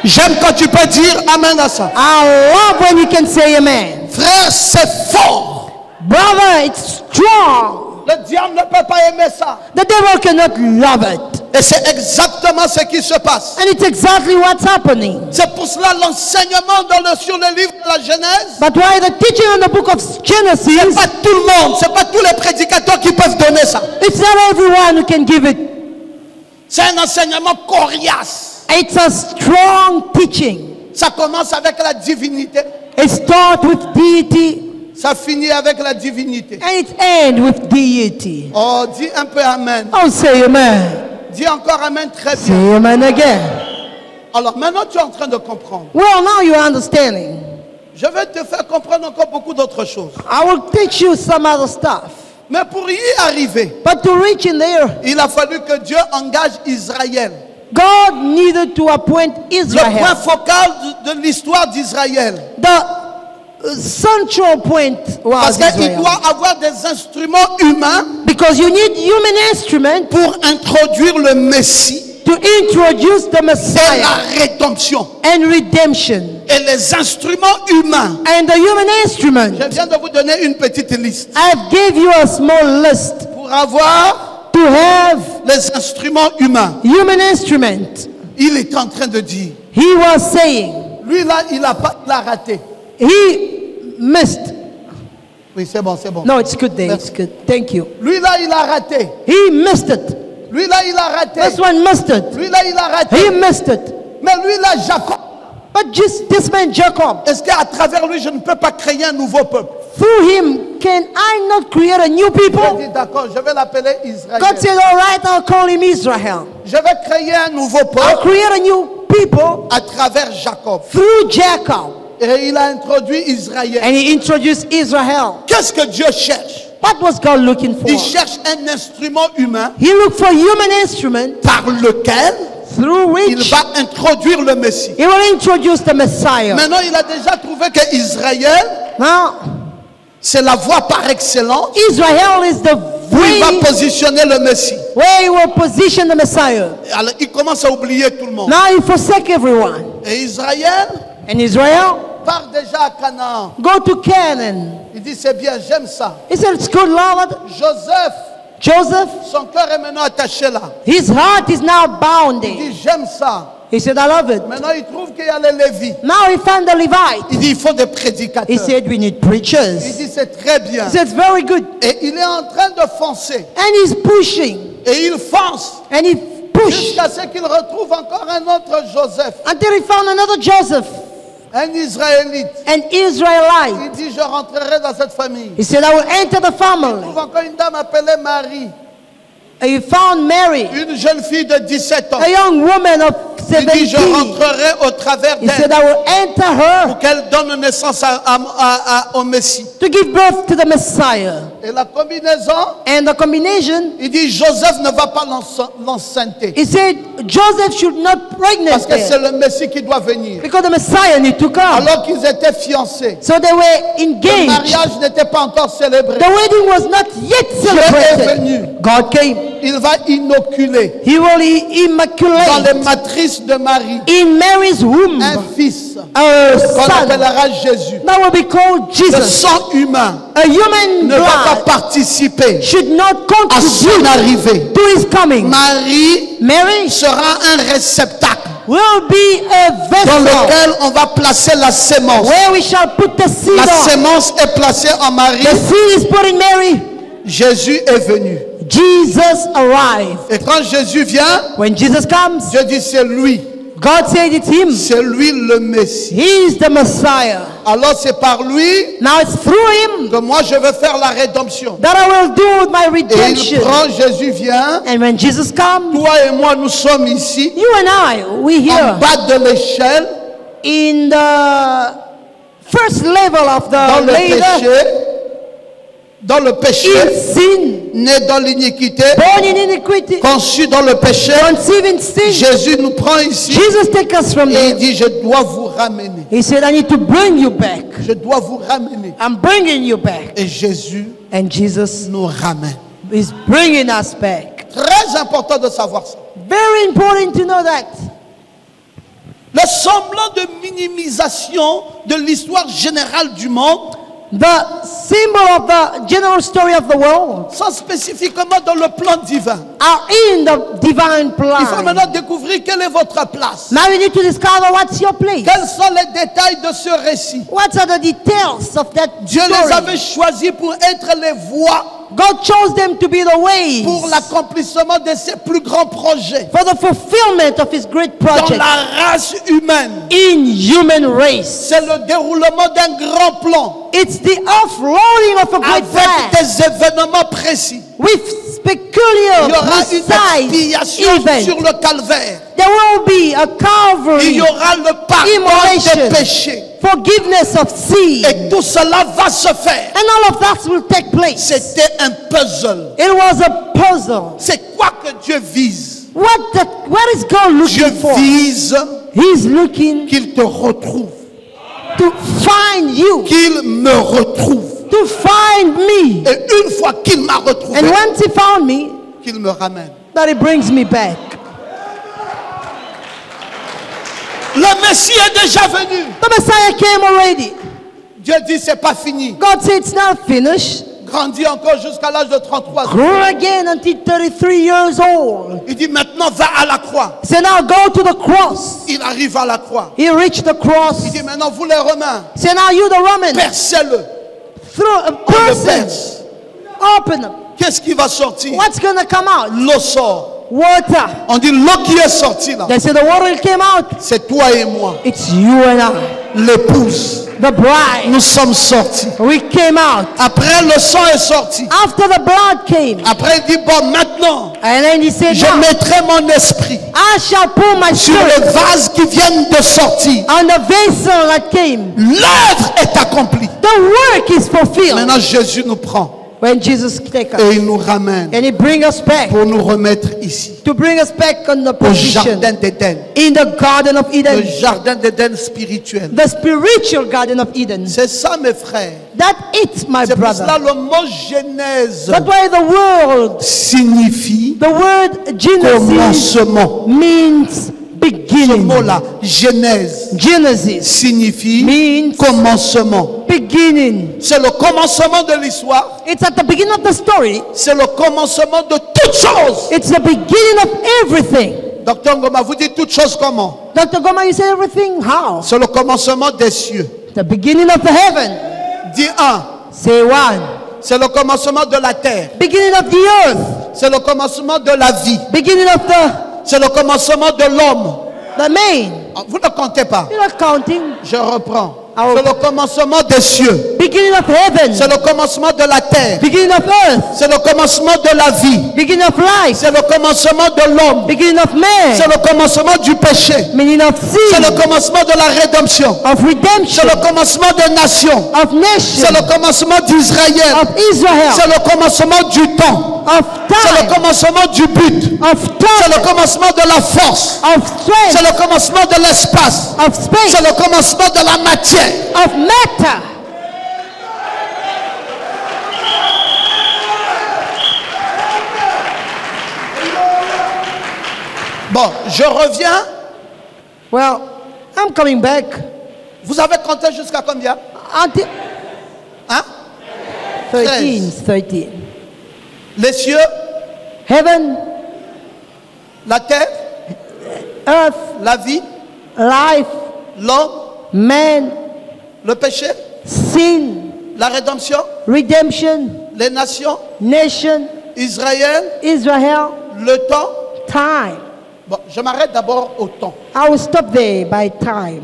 B: J'aime quand tu peux dire Amen à ça.
A: I love when you can say amen.
B: Frère, c'est fort.
A: Brother, it's strong.
B: Le diable ne peut pas aimer ça.
A: The devil cannot love it.
B: Et c'est exactement ce qui se passe.
A: And it's exactly what's happening.
B: C'est pour cela l'enseignement sur le livre de la Genèse.
A: But why the teaching on the book of Genesis,
B: C'est pas tout le monde, c'est pas tous les prédicateurs qui peuvent donner ça.
A: it's not everyone who can give it.
B: C'est un enseignement coriace.
A: It's a strong teaching.
B: Ça commence avec la divinité,
A: It starts with deity
B: ça finit avec la divinité.
A: and it ends with deity.
B: Oh, dis un peu Amen.
A: Oh, say amen.
B: Dis encore Amen très bien.
A: Say amen again.
B: Alors maintenant tu es en train de comprendre.
A: Well, now you're understanding.
B: Je vais te faire comprendre encore beaucoup d'autres choses.
A: I will teach you some other stuff.
B: Mais pour y arriver,
A: But to reach in there,
B: il a fallu que Dieu engage Israël.
A: God needed to appoint
B: Le point
A: Israel.
B: focal de l'histoire d'Israël.
A: The central point was
B: Parce qu'il
A: Israel.
B: doit avoir des instruments humains
A: Because you need human instruments
B: pour introduire le Messie
A: to introduce the
B: et
A: Messiah
B: la rédemption.
A: and redemption.
B: Et les instruments humains.
A: And the human instrument,
B: Je viens de vous donner une petite liste.
A: I've gave you a small list
B: Pour avoir
A: to have
B: les instruments humains,
A: human instrument.
B: il est en train de dire,
A: He was saying
B: lui là, il a raté.
A: he missed.
B: Oui, c'est bon, c'est bon.
A: No, it's good there. It's good. Thank you.
B: Lui là, il a raté.
A: He missed it.
B: Lui là, il a raté.
A: This one missed it.
B: Lui là, il a raté.
A: He missed it.
B: Mais lui là, Jacob,
A: But just this man Jacob,
B: est-ce qu'à travers lui, je ne peux pas créer un nouveau peuple?
A: through him, can I not create a new
B: Il
A: people?
B: dit, d'accord, je vais l'appeler Israël.
A: God said, all right, I'll call him Israel.
B: Je vais créer un nouveau
A: I'll
B: peuple
A: create a new people
B: à travers Jacob.
A: through Jacob.
B: Et il a introduit Israël.
A: And he introduced Israel.
B: Qu'est-ce que Dieu cherche?
A: What was God looking for?
B: Il cherche un instrument humain
A: He looked for human instrument
B: par lequel
A: through
B: il
A: which
B: va introduire le Messie.
A: he will introduce the Messiah.
B: Maintenant, il a déjà trouvé que Israël,
A: Now,
B: c'est la voie par excellence
A: Israel is the
B: où il va
A: way
B: positionner le Messie.
A: where he will position the Messiah.
B: Alors, il commence à oublier tout le monde.
A: Now he forsake everyone.
B: Et Israël
A: And Israel,
B: part déjà à Canaan.
A: go to Canaan.
B: Il dit, c'est bien, j'aime ça.
A: He said, it's good, Lord.
B: Joseph,
A: Joseph,
B: son cœur est maintenant attaché là.
A: his heart is now
B: Il
A: bounding.
B: dit, j'aime ça.
A: He said, I love it.
B: Maintenant, il trouve qu'il y a les Lévites.
A: Now he found the Levite.
B: Il dit, il faut des
A: He
B: prédicateurs.
A: said, we need
B: Il
A: preachers.
B: dit, c'est très bien.
A: He said, it's very good.
B: Et il est en train de foncer.
A: And he's pushing.
B: Et il fonce.
A: And he pushed
B: Jusqu'à ce qu'il retrouve encore un autre Joseph,
A: until he found another Joseph,
B: un Israélite.
A: an Israelite.
B: Il dit, je rentrerai dans cette famille.
A: He said, I will enter the
B: Il
A: family.
B: trouve encore une dame appelée Marie,
A: And he found Mary,
B: une jeune fille de 17 ans.
A: a young woman of
B: Il dit, je
A: 17.
B: rentrerai au travers
A: He said,
B: d'elle
A: I will enter her
B: pour qu'elle donne naissance au Messie.
A: to give birth to the Messiah.
B: Et la combinaison,
A: And the combination,
B: il dit, Joseph ne va pas l'enceinte.
A: he said, Joseph should not
B: Parce
A: pregnant
B: que c'est
A: her
B: le Messie qui doit venir.
A: because the Messiah need to come.
B: Alors qu'ils étaient fiancés.
A: So they were
B: Le
A: engaged.
B: mariage n'était pas encore célébré.
A: The wedding was not yet
B: Dieu est
A: celebrated.
B: venu.
A: God came.
B: Il va inoculer
A: He will
B: dans les
A: immaculate
B: matrices de Marie
A: in Mary's womb
B: un fils
A: a
B: qu'on
A: son
B: appellera Jésus.
A: that will be called
B: Le
A: Jesus.
B: sang humain
A: A human
B: ne va pas
A: blood
B: participer
A: should not
B: à son
A: contribute
B: arrivée.
A: to his coming.
B: Marie
A: Mary
B: sera un réceptacle
A: will be a
B: dans
A: vessel
B: lequel on va placer la sémence.
A: where we shall put the seed
B: La
A: on.
B: sémence est placée en Marie.
A: The seed is put in Mary.
B: Jésus est venu.
A: Jesus arrived.
B: Et quand Jésus vient,
A: When Jesus comes,
B: Dieu dit c'est lui.
A: God said it's him.
B: C'est lui le Messie.
A: He is the Messiah.
B: Alors c'est par lui
A: Now it's through him
B: que moi je vais faire la rédemption.
A: that I will do with my
B: Et il
A: redemption.
B: prend, Jésus vient.
A: And when Jesus comes,
B: Toi et moi, nous sommes ici,
A: you and I, we
B: en
A: here
B: bas de l'échelle,
A: in the first level of
B: dans
A: the
B: le
A: ladder,
B: péché, dans le péché,
A: in sin,
B: né dans l'iniquité,
A: born in iniquity,
B: conçu dans le péché.
A: conceived in sin.
B: Jésus nous prend ici
A: Jesus take us from
B: et il
A: there.
B: dit, je dois vous ramener.
A: He said, I need to bring you back.
B: Je dois vous ramener.
A: I'm bringing you back.
B: Et Jésus
A: And Jesus
B: nous ramène.
A: is bringing us back.
B: Très important de savoir ça.
A: Very important to know that.
B: Le semblant de minimisation de l'histoire générale du monde,
A: The symbol of the general story of the world
B: sont spécifiquement dans le plan divin.
A: are in the divine
B: Il faut
A: plan.
B: maintenant découvrir quelle est votre place.
A: Now you need to discover what's your place.
B: Quels sont les détails de ce récit?
A: What are the details of that
B: Dieu les
A: story?
B: avait choisis pour être les voies
A: God chose them to be the ways
B: pour l'accomplissement de ses plus grands projets
A: for the fulfillment of his great
B: dans
A: project
B: la race humaine.
A: in human race.
B: C'est le déroulement d'un grand plan
A: It's the offloading of a great
B: avec
A: plan
B: des événements précis.
A: with
B: Il y
A: peculiar,
B: aura une
A: precise
B: expiation
A: events.
B: sur le calvaire.
A: There will be a
B: Il
A: Calvary,
B: y aura le pardon
A: Immolation.
B: des péchés.
A: forgiveness of sin,
B: Et tout cela va se faire.
A: and all of that will take place.
B: C'était un puzzle.
A: It was a puzzle.
B: C'est quoi que Dieu vise?
A: What is God
B: Dieu
A: looking for?
B: vise
A: He's looking
B: qu'il te retrouve.
A: to find you,
B: Qu'il me retrouve.
A: to find me.
B: Et une fois qu'il m'a retrouvé,
A: And once he found me,
B: qu'il me ramène.
A: that he brings me back.
B: Le Messie est déjà venu.
A: The Messiah came already.
B: Dieu dit c'est pas fini.
A: God said it's not finished.
B: Grandis encore jusqu'à l'âge de 33 ans.
A: Grow again until 33 years old.
B: Il dit maintenant va à la croix.
A: He said now go to the cross.
B: Il arrive à la croix.
A: He reached the cross.
B: Il dit maintenant vous les Romains,
A: He said now you the Roman,
B: percez-le.
A: through a
B: On le
A: person,
B: perce.
A: open them.
B: Qu'est-ce qui va sortir?
A: What's gonna come out?
B: L'eau sort.
A: Water.
B: On dit l'eau qui est sortie là.
A: They said the water came out.
B: C'est toi et moi.
A: It's you and I,
B: L'épouse.
A: the bride.
B: Nous sommes sortis.
A: We came out.
B: Après le sang est sorti.
A: After the blood came.
B: Après il dit bon maintenant
A: And then he said,
B: je
A: now,
B: mettrai mon esprit
A: I shall pour my
B: sur
A: spirit
B: les vases qui viennent de sortir.
A: on the vessel that came.
B: L'œuvre est accomplie.
A: The work is fulfilled.
B: Maintenant Jésus nous prend
A: When Jesus take us.
B: et il nous ramène
A: And he bring us back.
B: pour nous remettre ici.
A: To bring us back on the
B: Au
A: position.
B: jardin d'Éden.
A: In the Garden of
B: Le
A: Eden.
B: jardin d'Éden spirituel.
A: The spiritual Garden of Eden.
B: C'est ça mes frères.
A: That it, my
B: C'est pour cela
A: brother.
B: le mot Genèse
A: That's why the word,
B: signifie
A: the word Genesis
B: commencement.
A: means
B: Ce
A: beginning.
B: mot-là, Genèse,
A: Genesis
B: signifie
A: means
B: commencement.
A: beginning.
B: C'est le commencement de l'histoire.
A: It's at the beginning of the story.
B: C'est le commencement de toutes choses.
A: It's the beginning of everything.
B: Docteur Ngoma, vous dites toutes choses comment?
A: Dr. Goma, you say everything? How?
B: C'est le commencement des cieux.
A: The beginning of the heaven.
B: Dis un.
A: Say one.
B: C'est le commencement de la terre.
A: Beginning of the earth.
B: C'est le commencement de la vie.
A: Beginning of
B: C'est le commencement de l'homme.
A: the main.
B: Vous ne comptez pas.
A: You're not counting.
B: Je reprends.
A: Ah,
B: C'est
A: ok.
B: le commencement des cieux.
A: Beginning of heaven.
B: C'est le commencement de la terre.
A: Beginning of earth.
B: C'est le commencement de la vie.
A: Beginning of life.
B: C'est le commencement de l'homme.
A: Beginning of man.
B: C'est le commencement du péché.
A: Meaning of
B: C'est
A: sin.
B: le commencement de la rédemption.
A: Of
B: C'est
A: redemption.
B: le commencement des nations.
A: Of
B: C'est
A: nation.
B: le commencement d'Israël.
A: Of Israel.
B: C'est le commencement du temps.
A: Of
B: C'est le
A: time.
B: commencement du but.
A: Of
B: C'est le
A: time.
B: commencement de la force.
A: Of
B: C'est
A: strength.
B: le commencement de l'espace.
A: Of space.
B: C'est le commencement de la matière.
A: Of matter.
B: Bon, je reviens.
A: Well, I'm coming back.
B: Vous avez compté jusqu'à combien?
A: Until
B: Hein?
A: 13.
B: Les cieux,
A: Heaven,
B: la terre,
A: earth,
B: la vie,
A: life,
B: l'homme,
A: man,
B: le péché,
A: sin,
B: la rédemption,
A: redemption,
B: les nations,
A: nation,
B: Israël,
A: Israel,
B: le temps.
A: time.
B: Bon, je m'arrête d'abord au temps.
A: I will stop there by time.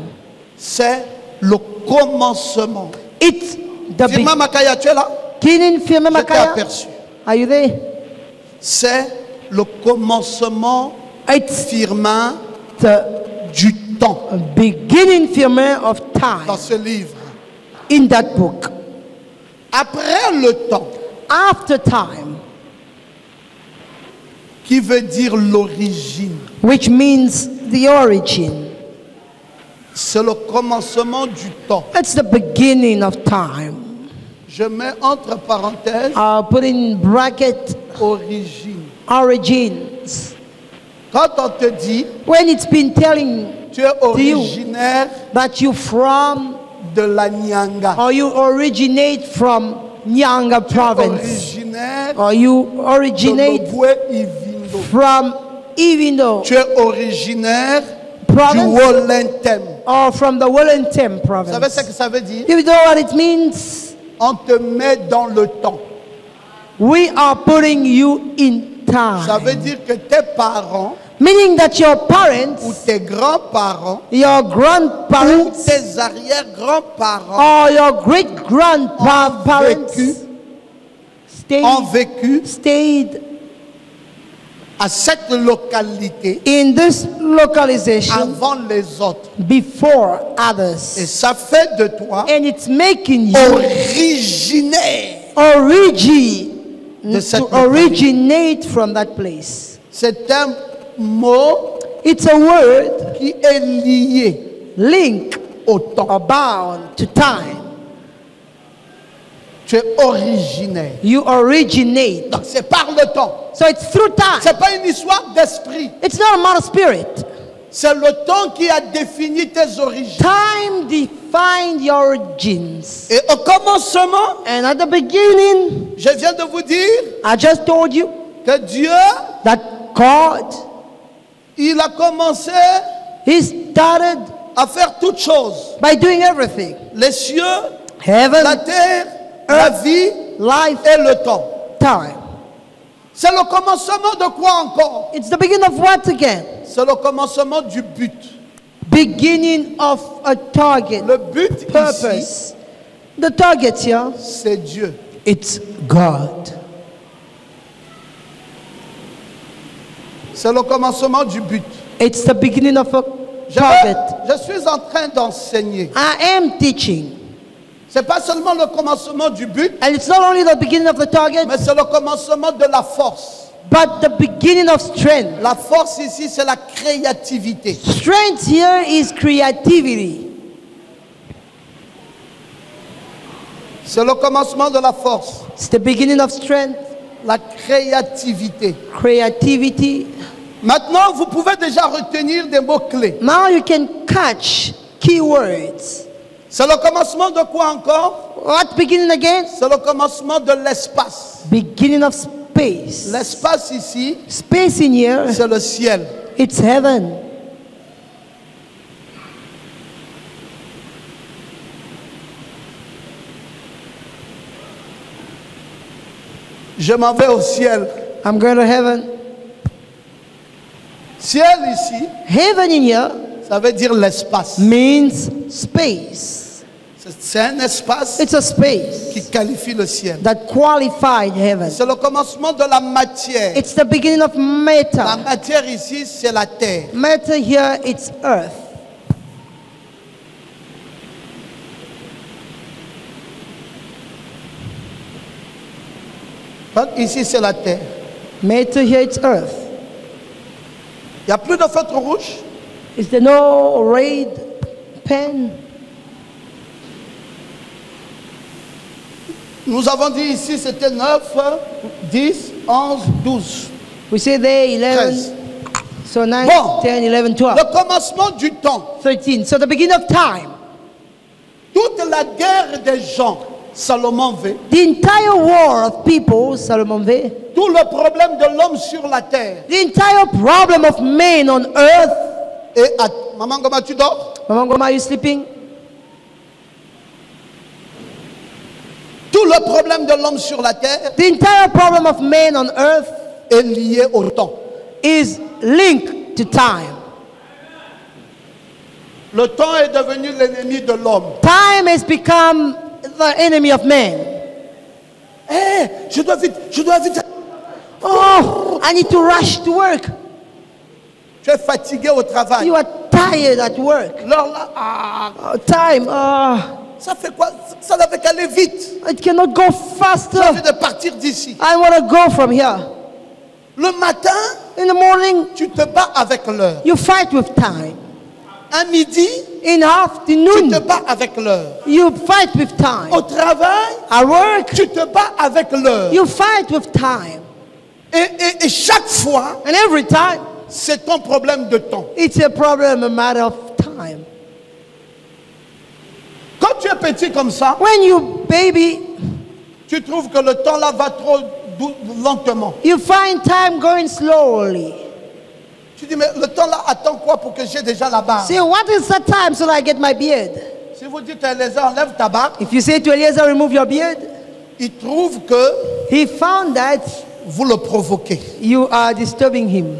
B: C'est le commencement.
A: It's the
B: Firmin Makaya, tu es là?
A: beginning. Firme
B: Je t'ai
A: Makaya.
B: aperçu.
A: Are you there?
B: C'est le commencement,
A: It's
B: Firmin,
A: the
B: du temps.
A: beginning, Firme, of
B: Dans
A: time.
B: ce livre.
A: In that book.
B: Après le temps,
A: After time,
B: qui veut dire l'origine,
A: which means the origin.
B: c'est le commencement du temps.
A: It's the beginning of time.
B: Je mets entre parenthèses
A: I'll put in bracket
B: origine.
A: origins.
B: Quand on te dit
A: When it's been telling
B: tu es originaire
A: that you from
B: de la Nyanga,
A: or you originate from Nyanga province
B: originaire
A: or you
B: de
A: originate
B: Lobwe Ivindo,
A: from Ivindo
B: tu es originaire du
A: province
B: Wolentem.
A: or from the Wellington
B: Vous savez ce
A: province.
B: que ça veut dire?
A: You know what it means?
B: On te met dans le temps.
A: We are putting you in
B: Ça veut
A: time.
B: dire que tes parents
A: Meaning that your
B: ou
A: parents,
B: tes grands-parents
A: your
B: ou
A: grandparents,
B: tes arrière-grands-parents
A: or your great grandparents
B: ont vécu
A: stayed
B: à cette localité
A: in this localization
B: avant les autres.
A: before
B: Et
A: others.
B: ça fait de toi
A: And it's making you
B: originaire. De cette
A: to
B: localité.
A: originate from that place.
B: C'est un mot
A: It's a word
B: qui est lié
A: link
B: au temps.
A: or bound to time.
B: Tu es originaire.
A: You originate.
B: Donc c'est par le temps.
A: So it's through time.
B: C'est pas une histoire d'esprit.
A: It's not a matter of spirit.
B: C'est le temps qui a défini tes origines.
A: Time defined your origins.
B: Et au commencement,
A: And at the beginning,
B: je viens de vous dire
A: I just told you
B: que Dieu,
A: that God,
B: il a commencé
A: He started
B: à faire toutes choses.
A: by doing everything.
B: Les cieux,
A: Heaven,
B: la terre, la vie
A: life,
B: et le temps.
A: time.
B: C'est le commencement de quoi encore?
A: It's the beginning of what again?
B: C'est le commencement du but.
A: Beginning of a target,
B: Le but ici,
A: purpose. The target here,
B: c'est Dieu.
A: it's God.
B: C'est le commencement du but.
A: It's the beginning of a
B: Je,
A: target.
B: je suis en train d'enseigner.
A: I am teaching.
B: C'est pas seulement le commencement du but,
A: And it's not only the beginning of the target,
B: mais c'est le commencement de la force.
A: but the beginning of strength.
B: La force ici, c'est la créativité.
A: Strength here is creativity.
B: C'est le commencement de la force,
A: It's the beginning of strength,
B: la créativité.
A: creativity.
B: Maintenant, vous pouvez déjà retenir des mots-clés.
A: Now you can catch keywords.
B: C'est le commencement de quoi encore?
A: What beginning again?
B: C'est le commencement de l'espace.
A: Beginning of space.
B: L'espace ici,
A: Space in here,
B: c'est le ciel.
A: It's heaven.
B: Je m'en vais au ciel.
A: I'm going to heaven.
B: Ciel ici,
A: Heaven in here
B: ça veut dire l'espace.
A: means space.
B: C'est un espace
A: It's a space
B: qui qualifie le ciel.
A: that qualified heaven.
B: C'est le commencement de la matière.
A: It's the beginning of
B: La
A: matter.
B: matière ici, c'est la terre.
A: Matter here, it's earth.
B: Donc, ici, c'est la terre.
A: Matter here, it's earth.
B: Il n'y a plus de feutre rouge.
A: Is there no red pen?
B: Nous avons dit ici, c'était 9, 10, 11, 12.
A: We say there
B: 13.
A: 11. So 9,
B: Bon.
A: 10, 11, 12.
B: Le commencement du temps.
A: 13. So the beginning of time.
B: Toute la guerre des gens, Salomon veut.
A: The entire war of people, Solomon V.
B: Tout le problème de l'homme sur la terre.
A: The entire problem of man on earth.
B: Et Maman, comment tu dors?
A: Mama Ngoma, are you sleeping?
B: Tout le problème de l'homme sur la terre
A: The entire problem of man on earth
B: est lié au temps.
A: is linked to time.
B: Le temps est devenu l'ennemi de l'homme.
A: Time has become the enemy of man.
B: Eh, je dois vite.
A: Oh, I need to rush to work.
B: Tu es fatigué au travail.
A: You are tired at work.
B: L'heure là,
A: Oh, time,
B: ça fait quoi? Ça devait aller vite.
A: it cannot go
B: J'ai
A: faster.
B: envie de partir d'ici.
A: I want to go from here.
B: Le matin,
A: In the morning,
B: tu te bats avec l'heure.
A: you fight with time.
B: À midi,
A: In the
B: tu
A: afternoon,
B: te bats avec l'heure.
A: you fight with time.
B: Au travail,
A: At work,
B: tu te bats avec l'heure.
A: you fight with time.
B: Et chaque fois,
A: And every time,
B: c'est ton problème de temps.
A: it's a problem, a matter of time.
B: Quand tu es petit comme ça,
A: When you baby,
B: tu trouves que le temps là va trop lentement.
A: you find time going slowly.
B: Tu dis, mais le temps là attend quoi pour que j'ai déjà la barbe?
A: Say, what is the time so that I get my beard?
B: Si vous dites à Eliezer, enlève ta barbe,
A: If you say to Eliezer, remove your beard,
B: il trouve que
A: he found that
B: vous le provoquez.
A: you are disturbing him.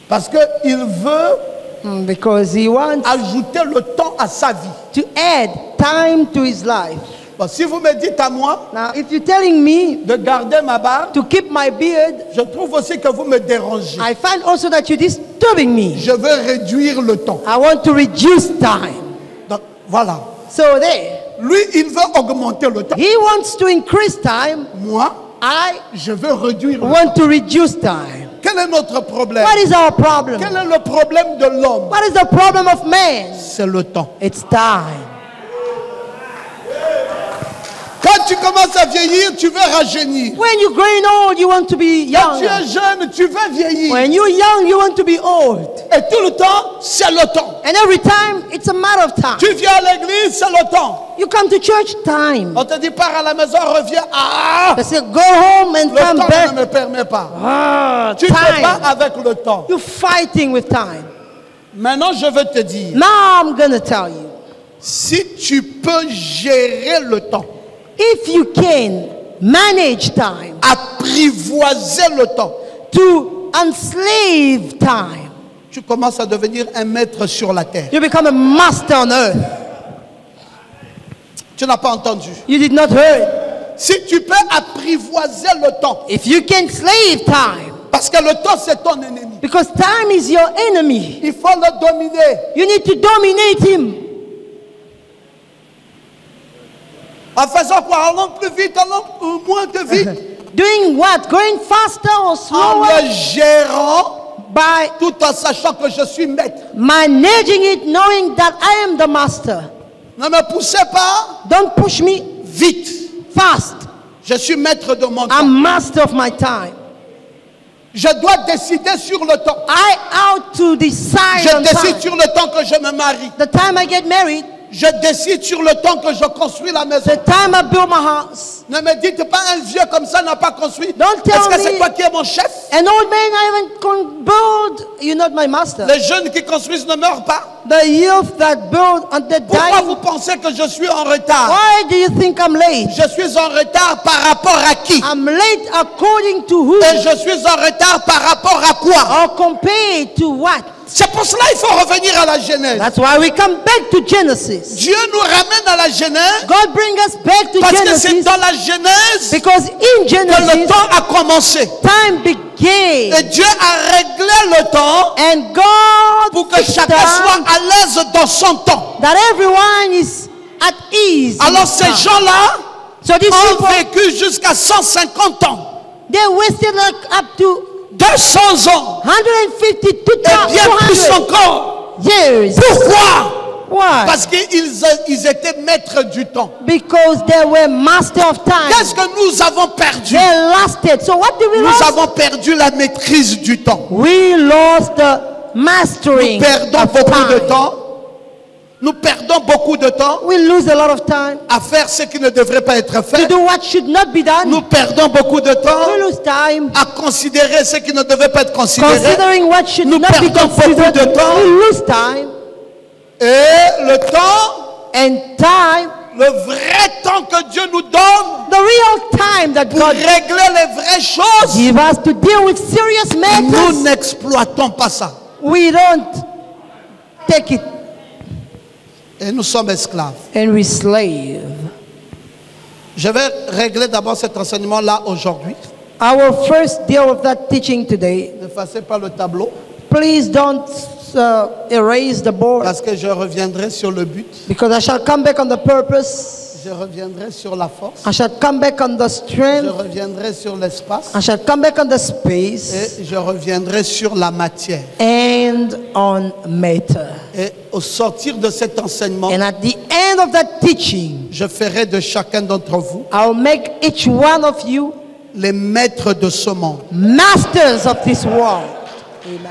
B: Parce qu'il veut
A: Because he wants
B: ajouter le temps à sa vie.
A: to add time to his life.
B: Bon, si vous me dites à moi
A: Now, if you're telling me
B: de garder ma barbe,
A: to keep my beard,
B: je trouve aussi que vous me dérangez.
A: I find also that you're disturbing me.
B: Je veux réduire le temps.
A: I want to reduce time.
B: Donc, voilà.
A: So there,
B: Lui, il veut augmenter le temps.
A: he wants to increase time.
B: Moi,
A: I
B: je veux réduire le temps.
A: want to reduce time.
B: Quel est notre problème?
A: What is our problem?
B: Quel est le problème de l'homme?
A: What is the problem of man?
B: C'est le temps.
A: It's time.
B: Quand tu commences à vieillir, tu veux rajeunir.
A: When you're growing old, you want to be
B: Quand tu
A: young.
B: es jeune, tu veux vieillir.
A: When you're young, you want to be old.
B: Et tout le temps, c'est le temps.
A: And every time, it's a matter of time.
B: Tu viens à l'église, c'est le temps.
A: You come to church, time.
B: On te dit, pars à la maison, reviens. Ah,
A: They say, go home and
B: le
A: come
B: temps
A: back.
B: ne me permet pas.
A: Ah,
B: Tu te bats
A: time.
B: avec le temps.
A: You're fighting with time.
B: Maintenant, je veux te dire,
A: Now I'm going to tell you.
B: si tu peux gérer le temps,
A: If you can manage time,
B: apprivoiser le temps,
A: to enslave time,
B: tu commences à devenir un maître sur la terre.
A: you become a master on earth.
B: Tu n'as pas entendu.
A: You did not hear it.
B: Si tu peux apprivoiser le temps,
A: If you can slave time,
B: parce que le temps c'est ton ennemi,
A: because time is your enemy,
B: il faut le dominer.
A: you need to dominate him.
B: En faisant quoi? Allant plus vite, allant moins de vite.
A: Doing what? Going faster or
B: En
A: slower?
B: le gérant,
A: By
B: tout en sachant que je suis maître.
A: managing it, knowing that I am the master.
B: Ne me poussez pas
A: Don't push me
B: vite.
A: fast.
B: Je suis maître de mon temps.
A: I'm master of my time.
B: Je dois décider sur le temps.
A: I out to decide
B: Je
A: on
B: décide
A: time.
B: sur le temps que je me marie.
A: The time I get married,
B: je décide sur le temps que je construis la maison.
A: the time I build my house.
B: Ne me dites pas un vieux comme ça n'a pas construit.
A: Don't tell
B: Est-ce que c'est
A: me-
B: toi qui es mon chef?
A: An old man I haven't build, you're not my master.
B: Les jeunes qui construisent ne meurent pas.
A: The youth that build and they
B: Pourquoi
A: die.
B: vous pensez que je suis en retard?
A: Why do you think I'm late?
B: Je suis en retard par rapport à qui?
A: I'm late according to who?
B: Et je suis en retard par rapport à quoi?
A: Or compared to what?
B: C'est pour cela qu'il faut revenir à la Genèse.
A: That's why we come back to Genesis.
B: Dieu nous ramène à la Genèse
A: God bring us back to
B: parce que c'est
A: Genesis
B: dans la Genèse
A: because in
B: que le
A: Genesis
B: temps a commencé.
A: time began
B: Et Dieu a réglé le temps
A: and God
B: pour que
A: fixed
B: chacun soit
A: time
B: à l'aise dans son temps.
A: that everyone is at ease. in
B: Alors
A: his
B: ces
A: time.
B: gens-là
A: So these
B: ont
A: people,
B: vécu jusqu'à 150 ans,
A: they wasted like up to
B: 200 ans
A: 150
B: et bien plus
A: 200
B: encore.
A: years.
B: Pourquoi?
A: Why?
B: Parce qu'ils étaient maîtres du temps.
A: Because they were master of
B: Qu'est-ce
A: time.
B: que nous avons perdu?
A: They lasted. So what did we
B: Nous
A: lose?
B: avons perdu la maîtrise du temps.
A: We lost the mastering
B: Nous perdons
A: of
B: beaucoup de
A: time.
B: temps. Nous perdons beaucoup de temps
A: We lose a lot of time
B: à faire ce qui ne devrait pas être
A: to
B: fait.
A: do what should not be done.
B: Nous perdons beaucoup de temps
A: We lose time
B: à considérer ce qui ne devait pas être considéré.
A: considering what should
B: Nous
A: not be
B: perdons beaucoup
A: considered.
B: de temps.
A: We lose time
B: Et le temps,
A: and time,
B: le vrai temps que Dieu nous donne
A: the real time that
B: pour
A: God
B: régler les vraies choses,
A: give us to deal with serious
B: nous
A: matters.
B: n'exploitons pas ça.
A: We don't take it
B: Et nous sommes esclaves.
A: and we slave.
B: Je vais régler d'abord cet enseignement-là aujourd'hui.
A: I will first deal with that teaching today.
B: N'effacez pas le tableau
A: Please don't erase the board
B: parce que je reviendrai sur le but.
A: because I shall come back on the purpose.
B: Je reviendrai sur la force.
A: I shall come back on the
B: Je
A: strength.
B: reviendrai sur l'espace.
A: I shall come back on the space
B: Et je reviendrai sur la matière.
A: and on matter.
B: Et au sortir de cet enseignement,
A: And at the end of that teaching,
B: je ferai de chacun d'entre vous
A: I'll make each one of you
B: les maîtres de ce monde.
A: masters of this world.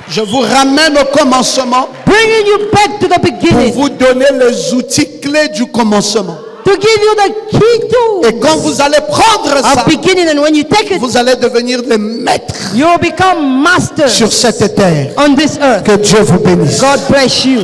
B: Je vous ramène au commencement
A: Bringing you back to the
B: pour
A: beginning.
B: vous donner les outils clés du commencement.
A: To give you the key
B: Et quand
A: tools
B: vous allez prendre ça,
A: of beginning, and when you take it,
B: vous allez devenir des maîtres
A: you'll become masters
B: sur cette terre.
A: on this earth.
B: Que Dieu vous bénisse.
A: God bless you.